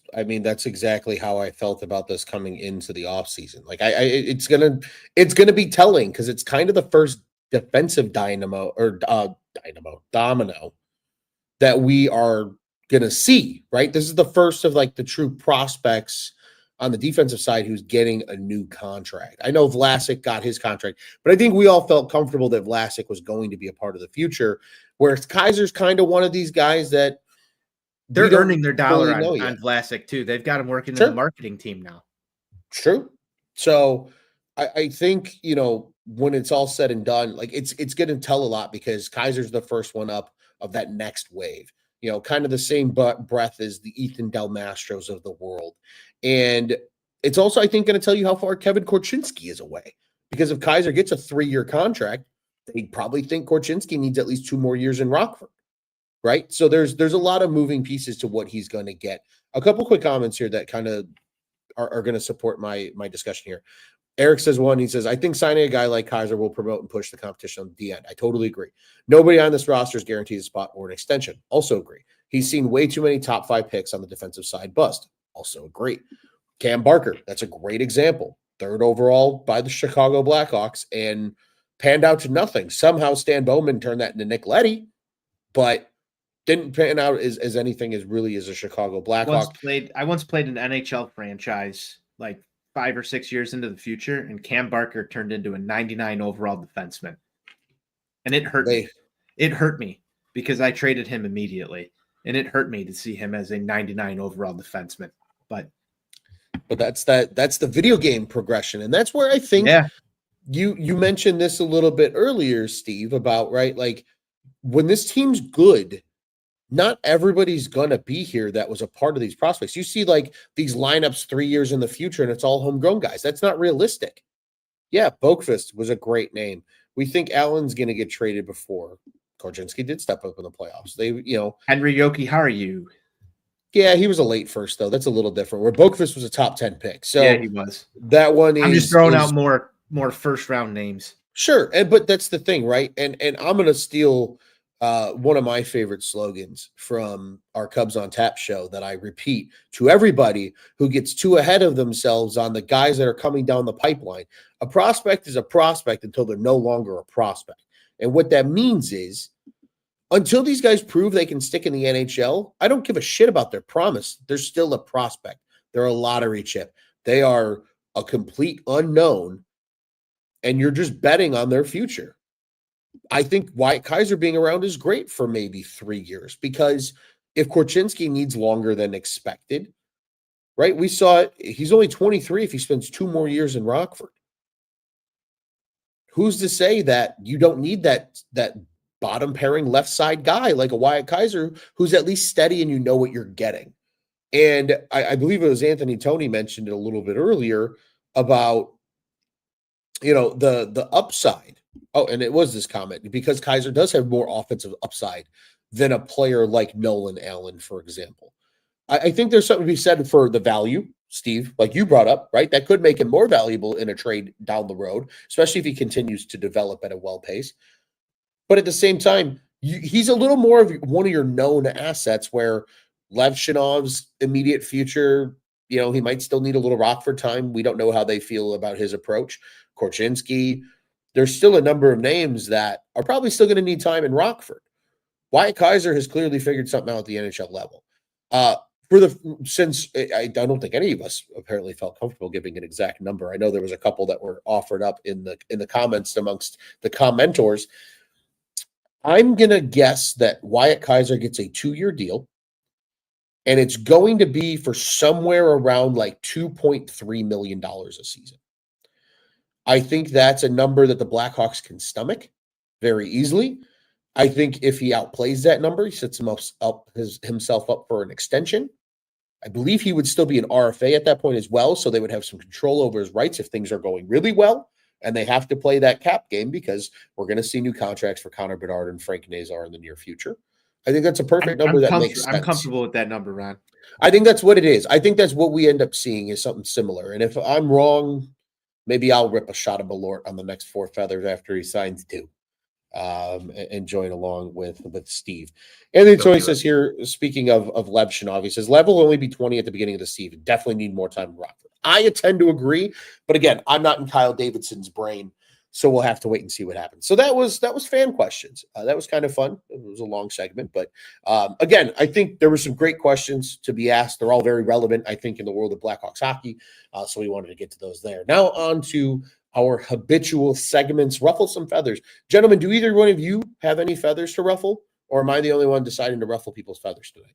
exactly how I felt about this coming into the offseason. Like it's gonna be telling, because it's kind of the first defensive domino that we are gonna see, right? This is the first of like the true prospects on the defensive side who's getting a new contract. I know Vlasic got his contract, but I think we all felt comfortable that Vlasic was going to be a part of the future, whereas Kaiser's kind of one of these guys that they're earning their dollar on Vlasic too. They've got him working in the marketing team now. True. So I think, when it's all said and done, like it's going to tell a lot, because Kaiser's the first one up of that next wave, kind of the same breath as the Ethan Del Mastros of the world. And it's also, I think, going to tell you how far Kevin Korchinski is away, because if Kaiser gets a 3-year contract, they probably think Korchinski needs at least 2 more years in Rockford. Right. So there's a lot of moving pieces to what he's going to get. A couple quick comments here that kind of are going to support my discussion here. Eric says one, he says, I think signing a guy like Kaiser will promote and push the competition on the end. I totally agree. Nobody on this roster is guaranteed a spot or an extension. Also agree. He's seen way too many top 5 picks on the defensive side bust. Also agree. Cam Barker, that's a great example. 3rd overall by the Chicago Blackhawks and panned out to nothing. Somehow Stan Bowman turned that into Nick Leddy, but didn't pan out as anything as really as a Chicago Blackhawk. I once played an NHL franchise like 5 or 6 years into the future, and Cam Barker turned into a 99 overall defenseman. And it hurt me. It hurt me because I traded him immediately, and it hurt me to see him as a 99 overall defenseman. But that's the video game progression. And that's where I think you mentioned this a little bit earlier, Steve, about, right, like when this team's good, not everybody's going to be here that was a part of these prospects. You see like these lineups 3 years in the future and it's all homegrown guys. That's not realistic. Yeah, Boakfist was a great name. We think Allen's going to get traded before Korchinski did step up in the playoffs. They, Henry Yoki, how are you? yeah, he was a late first though. That's a little different. Where Boqvist was a top 10 pick. So Yeah, he was. that one is. I'm just throwing out more first round names. Sure, but that's the thing, right? And I'm gonna steal one of my favorite slogans from our Cubs on Tap show that I repeat to everybody who gets too ahead of themselves on the guys that are coming down the pipeline. A prospect is a prospect until they're no longer a prospect. And what that means is until these guys prove they can stick in the NHL, I don't give a shit about their promise. They're still a prospect. They're a lottery chip. They are a complete unknown, and you're just betting on their future. I think Wyatt Kaiser being around is great for maybe 3 years, because if Korchinski needs longer than expected, right? We saw it. He's only 23 if he spends 2 more years in Rockford. Who's to say that you don't need that bottom pairing left side guy like a Wyatt Kaiser who's at least steady and you know what you're getting? And I believe it was Anthony Tony mentioned it a little bit earlier about the upside. Oh, and it was this comment because Kaiser does have more offensive upside than a player like Nolan Allen, for example. I think there's something to be said for the value, Steve, like you brought up, right? That could make him more valuable in a trade down the road, especially if he continues to develop at a well pace. But at the same time, he's a little more of one of your known assets where Lev Shinov's immediate future, he might still need a little Rockford time. We don't know how they feel about his approach. Korchinski, there's still a number of names that are probably still going to need time in Rockford. Wyatt Kaiser has clearly figured something out at the NHL level. Since I don't think any of us apparently felt comfortable giving an exact number. I know there was a couple that were offered up in the comments amongst the commentors. I'm going to guess that Wyatt Kaiser gets a 2-year deal, and it's going to be for somewhere around like $2.3 million a season. I think that's a number that the Blackhawks can stomach very easily. I think if he outplays that number, he sets himself up for an extension. I believe he would still be an RFA at that point as well, so they would have some control over his rights if things are going really well, and they have to play that cap game because we're going to see new contracts for Connor Bedard and Frank Nazar in the near future. I think that's a perfect number that makes sense. I'm comfortable with that number, Ron. I think that's what it is. I think that's what we end up seeing is something similar. And if I'm wrong, maybe I'll rip a shot of Malort on the next 4 feathers after he signs 2. And join along with Steve. Anthony Tony says here, speaking of Lev Shinov, he says Lev will only be 20 at the beginning of the season. Definitely need more time in Rockford. I tend to agree, but again, I'm not in Kyle Davidson's brain, so we'll have to wait and see what happens. So that was fan questions. That was kind of fun. It was a long segment, but again, I think there were some great questions to be asked. They're all very relevant, I think, in the world of Blackhawks hockey. So we wanted to get to those there. Now on to our habitual segments, ruffle some feathers. Gentlemen, do either one of you have any feathers to ruffle, or am I the only one deciding to ruffle people's feathers today?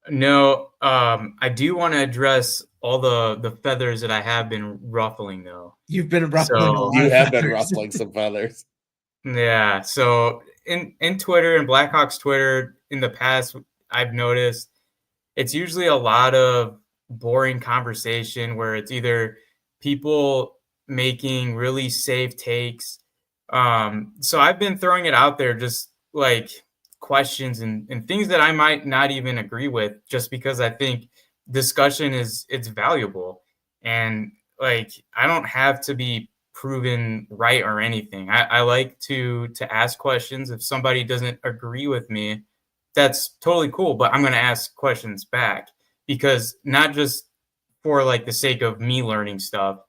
No, I do want to address all the feathers that I have been ruffling, though. You've been ruffling a lot. You of have been feathers. ruffling some feathers. Yeah, so in Twitter and Blackhawks Twitter in the past, I've noticed it's usually a lot of boring conversation where it's either people making really safe takes. So I've been throwing it out there, just like questions and things that I might not even agree with, just because I think discussion it's valuable. And like, I don't have to be proven right or anything. I like to ask questions. If somebody doesn't agree with me, that's totally cool, but I'm going to ask questions back, because not just for like the sake of me learning stuff,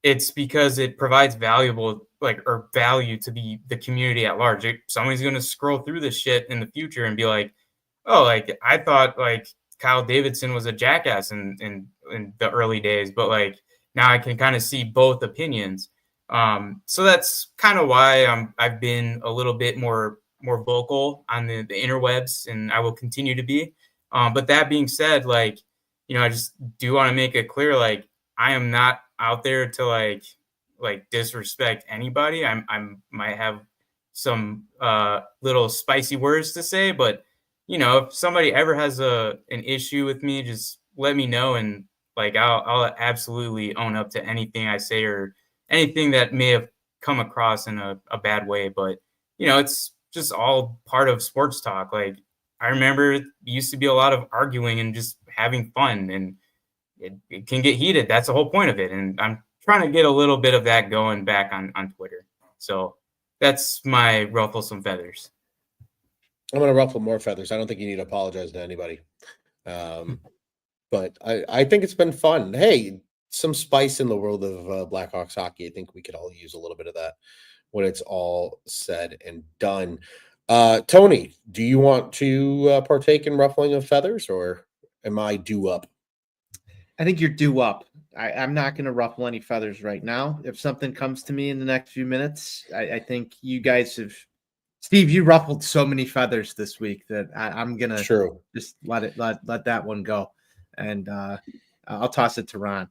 it's because it provides value to the community at large. Somebody's going to scroll through this shit in the future and be like, oh, like I thought like Kyle Davidson was a jackass in the early days, but like now I can kind of see both opinions. So that's kind of why I've been a little bit more vocal on the interwebs, and I will continue to be. But that being said, like, I just do want to make it clear, like, I am not out there to like disrespect anybody. I might have some little spicy words to say, but if somebody ever has an issue with me, just let me know, and like I'll absolutely own up to anything I say or anything that may have come across in a bad way. But it's just all part of sports talk. Like, I remember it used to be a lot of arguing and just having fun, and it can get heated. That's the whole point of it. And I'm trying to get a little bit of that going back on Twitter. So that's my ruffle some feathers. I'm going to ruffle more feathers. I don't think you need to apologize to anybody. But I think it's been fun. Hey, some spice in the world of Blackhawks hockey. I think we could all use a little bit of that when it's all said and done. Tony, do you want to partake in ruffling of feathers, or am I due up? I think you're due up. I'm not going to ruffle any feathers right now. If something comes to me in the next few minutes, I think you guys have. Steve, you ruffled so many feathers this week that I'm going to just let that one go. And I'll toss it to Ron.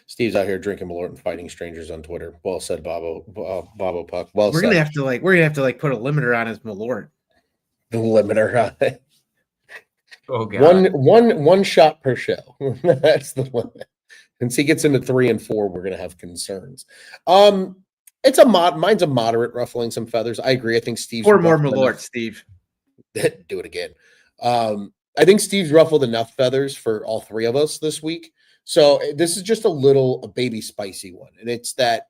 Steve's out here drinking Malort and fighting strangers on Twitter. Well said, Bobo Puck. Well we're said. Gonna have to put a limiter on his Malort. The limiter. Oh God. One shot per show. That's the limit. Once he gets into 3 and 4, we're gonna have concerns. It's mine's a moderate ruffling some feathers. I agree. I think Steve's 4 more Malort, Steve. Do it again. I think Steve's ruffled enough feathers for all 3 of us this week. So this is just a baby spicy one. And it's that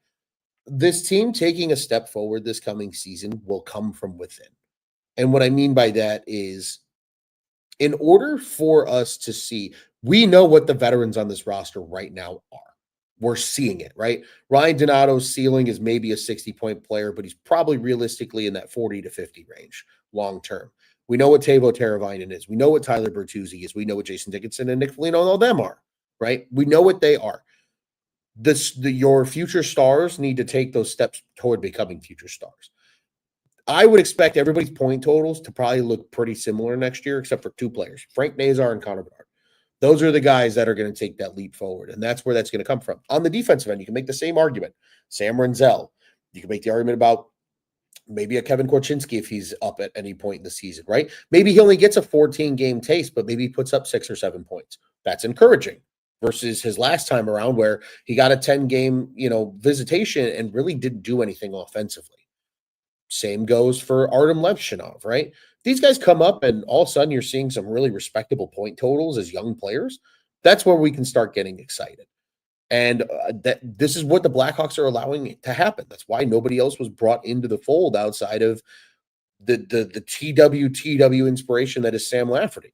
this team taking a step forward this coming season will come from within. And what I mean by that is, in order for us to see, we know what the veterans on this roster right now are. We're seeing it, right? Ryan Donato's ceiling is maybe a 60-point player, but he's probably realistically in that 40 to 50 range long term. We know what Teuvo Teravainen is. We know what Tyler Bertuzzi is. We know what Jason Dickinson and Nick Foligno and all them are, right? We know what they are. Your future stars need to take those steps toward becoming future stars. I would expect everybody's point totals to probably look pretty similar next year, except for 2 players, Frank Nazar and Connor Bedard. Those are the guys that are going to take that leap forward, and that's where that's going to come from. On the defensive end, you can make the same argument. Sam Renzel. You can make the argument about maybe a Kevin Korchinski if he's up at any point in the season, right? Maybe he only gets a 14-game taste, but maybe he puts up 6 or 7 points. That's encouraging versus his last time around where he got a 10-game, visitation and really didn't do anything offensively. Same goes for Artem Levshinov, right? These guys come up and all of a sudden you're seeing some really respectable point totals as young players. That's where we can start getting excited. And this is what the Blackhawks are allowing it to happen. That's why nobody else was brought into the fold outside of the TW inspiration that is Sam Lafferty.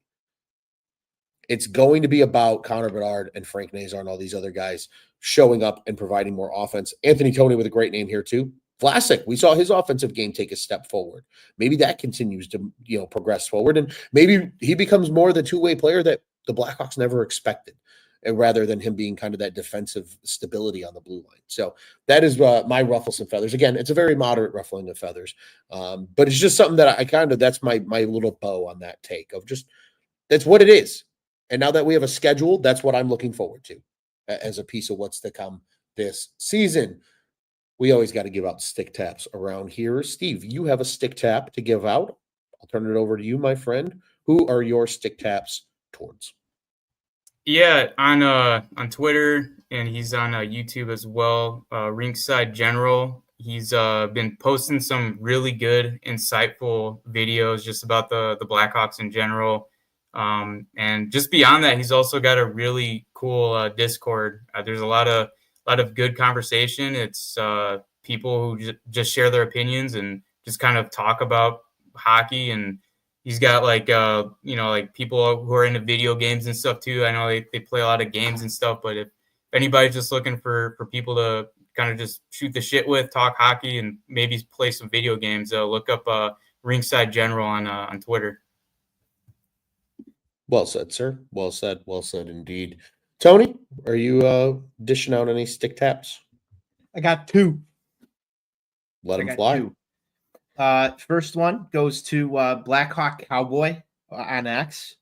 It's going to be about Connor Bedard and Frank Nazar and all these other guys showing up and providing more offense. Anthony Toney with a great name here too. Vlasic, we saw his offensive game take a step forward. Maybe that continues to progress forward, and maybe he becomes more the two-way player that the Blackhawks never expected, and rather than him being kind of that defensive stability on the blue line. So that is my ruffle some feathers. Again, it's a very moderate ruffling of feathers, but it's just something that that's my little bow on that take of just that's what it is. And now that we have a schedule, that's what I'm looking forward to as a piece of what's to come this season. We always got to give out stick taps around here. Steve, you have a stick tap to give out. I'll turn it over to you, my friend. Who are your stick taps towards? Yeah, on Twitter, and he's on YouTube as well. Rinkside General. He's been posting some really good, insightful videos just about the Blackhawks in general. And just beyond that, he's also got a really cool Discord. There's a lot of good conversation. It's people who just share their opinions and just kind of talk about hockey. And he's got like people who are into video games and stuff too. I know they play a lot of games and stuff, but if anybody's just looking for people to kind of just shoot the shit with, talk hockey, and maybe play some video games, look up Rinkside General on Twitter. Well said, sir. Well said indeed. Tony, are you dishing out any stick taps? I got 2. Let them fly. 2. First one goes to Blackhawk Cowboy on X.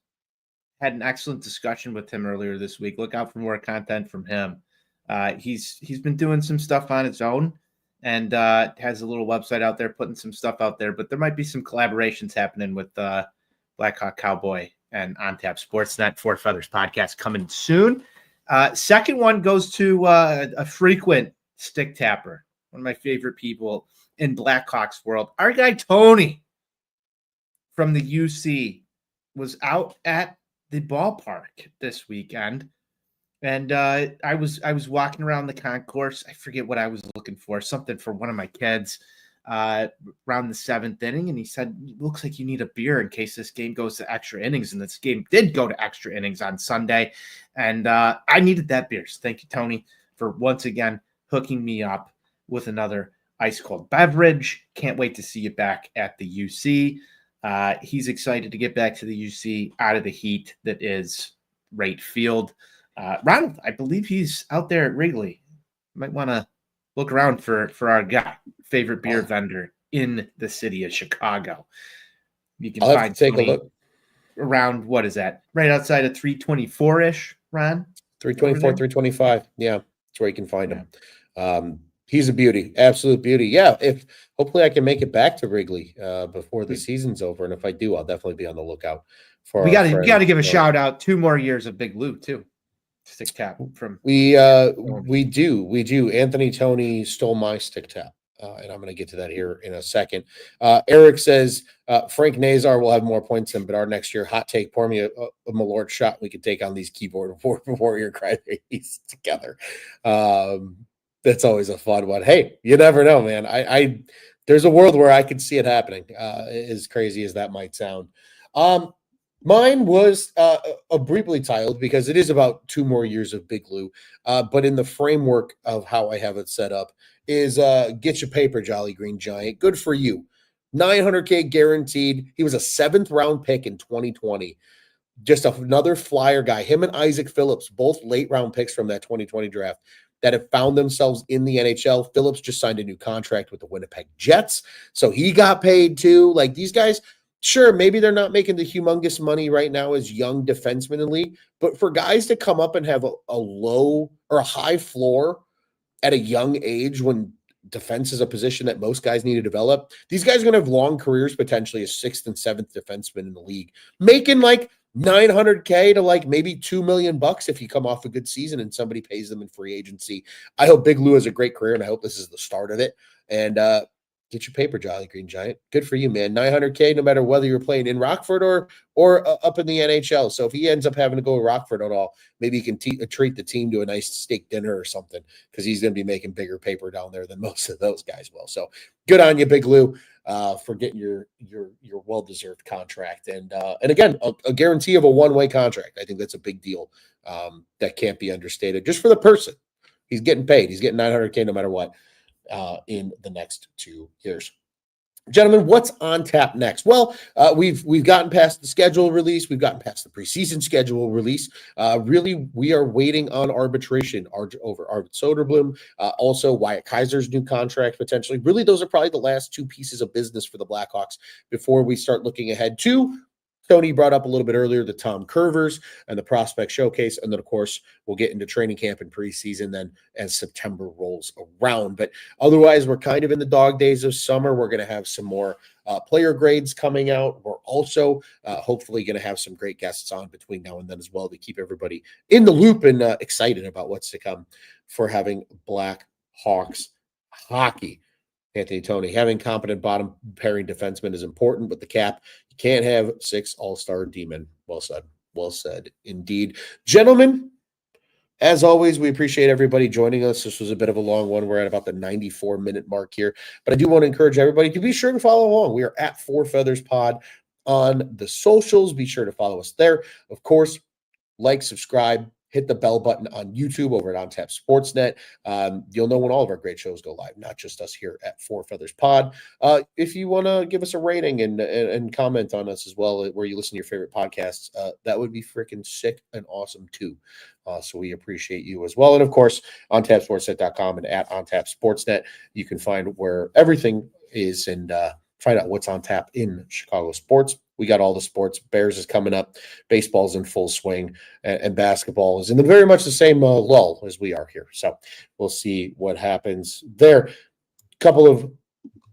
Had an excellent discussion with him earlier this week. Look out for more content from him. He's been doing some stuff on his own and has a little website out there putting some stuff out there. But there might be some collaborations happening with Blackhawk Cowboy and On Tap Sportsnet. 4 Feathers podcast coming soon. Second one goes to a frequent stick tapper, one of my favorite people in Blackhawks world. Our guy Tony from the UC was out at the ballpark this weekend. And I was walking around the concourse. I forget what I was looking for, something for one of my kids around the 7th inning. And he said, looks like you need a beer in case this game goes to extra innings. And this game did go to extra innings on Sunday. And I needed that beer. So thank you, Tony, for once again hooking me up with another ice cold beverage. Can't wait to see you back at the UC. He's excited to get back to the UC out of the heat that is Wright Field. Ronald, I believe he's out there at Wrigley. Might want to look around for our guy, favorite beer vendor in the city of Chicago. You can find take a look around, what is that? Right outside of 324-ish, Ron? 324, 325. Yeah, that's where you can find him. He's a beauty, absolute beauty. Yeah, if hopefully I can make it back to Wrigley before the season's over, and if I do, I'll definitely be on the lookout for. We got to give a shout out. 2 more years of Big Lou too. Stick tap from we do. Anthony Tony stole my stick tap, and I'm going to get to that here in a second. Eric says Frank Nazar will have more points than Bedard next year. Hot take: pour me a Malort shot. We could take on these keyboard warrior crybabies together. That's always a fun one. Hey, you never know, man. I there's a world where I could see it happening. As crazy as that might sound. Mine was briefly titled because it is about 2 more years of Big Lou, but in the framework of how I have it set up is get your paper, Jolly Green Giant. Good for you. $900K guaranteed. He was a 7th round pick in 2020. Just another flyer guy. Him and Isaac Phillips, both late round picks from that 2020 draft that have found themselves in the NHL. Phillips just signed a new contract with the Winnipeg Jets, so he got paid too. Like these guys, sure, maybe they're not making the humongous money right now as young defensemen in the league, but for guys to come up and have a low or a high floor at a young age when defense is a position that most guys need to develop, these guys are going to have long careers potentially as 6th and 7th defensemen in the league, making like $900K to like maybe $2 million if you come off a good season and somebody pays them in free agency. I hope Big Lou has a great career, and I hope this is the start of it. And get your paper, Jolly Green Giant. Good for you, man. $900K, no matter whether you're playing in Rockford or up in the NHL. So if he ends up having to go to Rockford at all, maybe he can treat the team to a nice steak dinner or something, because he's going to be making bigger paper down there than most of those guys will. So good on you, Big Lou, for getting your well-deserved contract. And again, a guarantee of a one-way contract. I think that's a big deal that can't be understated. Just for the person, he's getting paid. He's getting $900K no matter what. In the next 2 years. Gentlemen, what's on tap next? Well, we've gotten past the schedule release. We've gotten past the preseason schedule release. Really, we are waiting on arbitration over Arvid Soderblom. Also, Wyatt Kaiser's new contract potentially. Really, those are probably the last 2 pieces of business for the Blackhawks before we start looking ahead to. Tony brought up a little bit earlier the Tom Curvers and the prospect showcase. And then, of course, we'll get into training camp and preseason then as September rolls around. But otherwise, we're kind of in the dog days of summer. We're going to have some more player grades coming out. We're also hopefully going to have some great guests on between now and then as well to keep everybody in the loop and excited about what's to come for having Blackhawks hockey. Anthony Tony, having competent bottom pairing defensemen is important, but the cap, you can't have 6 all-star D-men. Well said. Well said indeed. Gentlemen, as always, we appreciate everybody joining us. This was a bit of a long one. We're at about the 94-minute mark here, but I do want to encourage everybody to be sure to follow along. We are at 4 Feathers Pod on the socials. Be sure to follow us there. Of course, like, subscribe, hit the bell button on YouTube over at OnTap Sportsnet. You'll know when all of our great shows go live, not just us here at 4 Feathers Pod. If you want to give us a rating and comment on us as well, where you listen to your favorite podcasts, that would be freaking sick and awesome too. So we appreciate you as well. And of course, OnTapSportsnet.com and at OnTap Sportsnet, you can find where everything is and find out what's on tap in Chicago sports. We got all the sports. Bears is coming up. Baseball's in full swing. And basketball is in very much the same lull as we are here. So we'll see what happens there. Couple of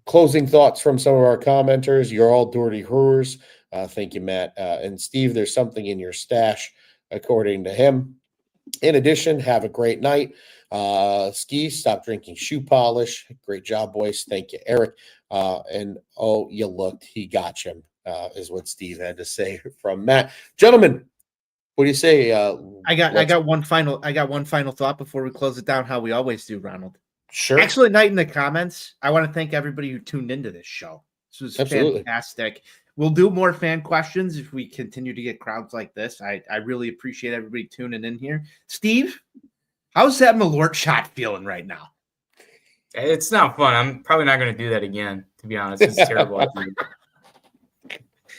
closing thoughts from some of our commenters. You're all dirty hers. Thank you, Matt. And Steve, there's something in your stash, according to him. In addition, have a great night. Ski, stop drinking shoe polish. Great job, boys. Thank you, Eric. And oh, you looked. He got him, is what Steve had to say from Matt. Gentlemen, what do you say? I got one final thought before we close it down, how we always do, Ronald. Sure. Excellent night in the comments. I want to thank everybody who tuned into this show. This was Absolutely fantastic. We'll do more fan questions if we continue to get crowds like this. I really appreciate everybody tuning in here. Steve, how's that Malort shot feeling right now? It's not fun. I'm probably not going to do that again, to be honest. It's terrible.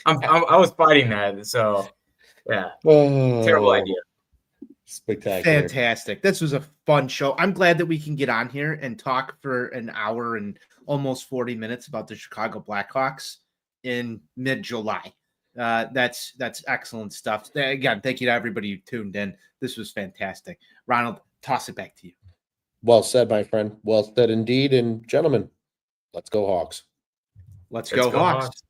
I was fighting that, so yeah. Terrible idea. Spectacular. Fantastic. This was a fun show. I'm glad that we can get on here and talk for an hour and almost 40 minutes about the Chicago Blackhawks in mid-July. That's excellent stuff. Again, thank you to everybody who tuned in. This was fantastic. Ronald, toss it back to you. Well said, my friend. Well said indeed. And gentlemen, let's go Hawks. Let's go Hawks.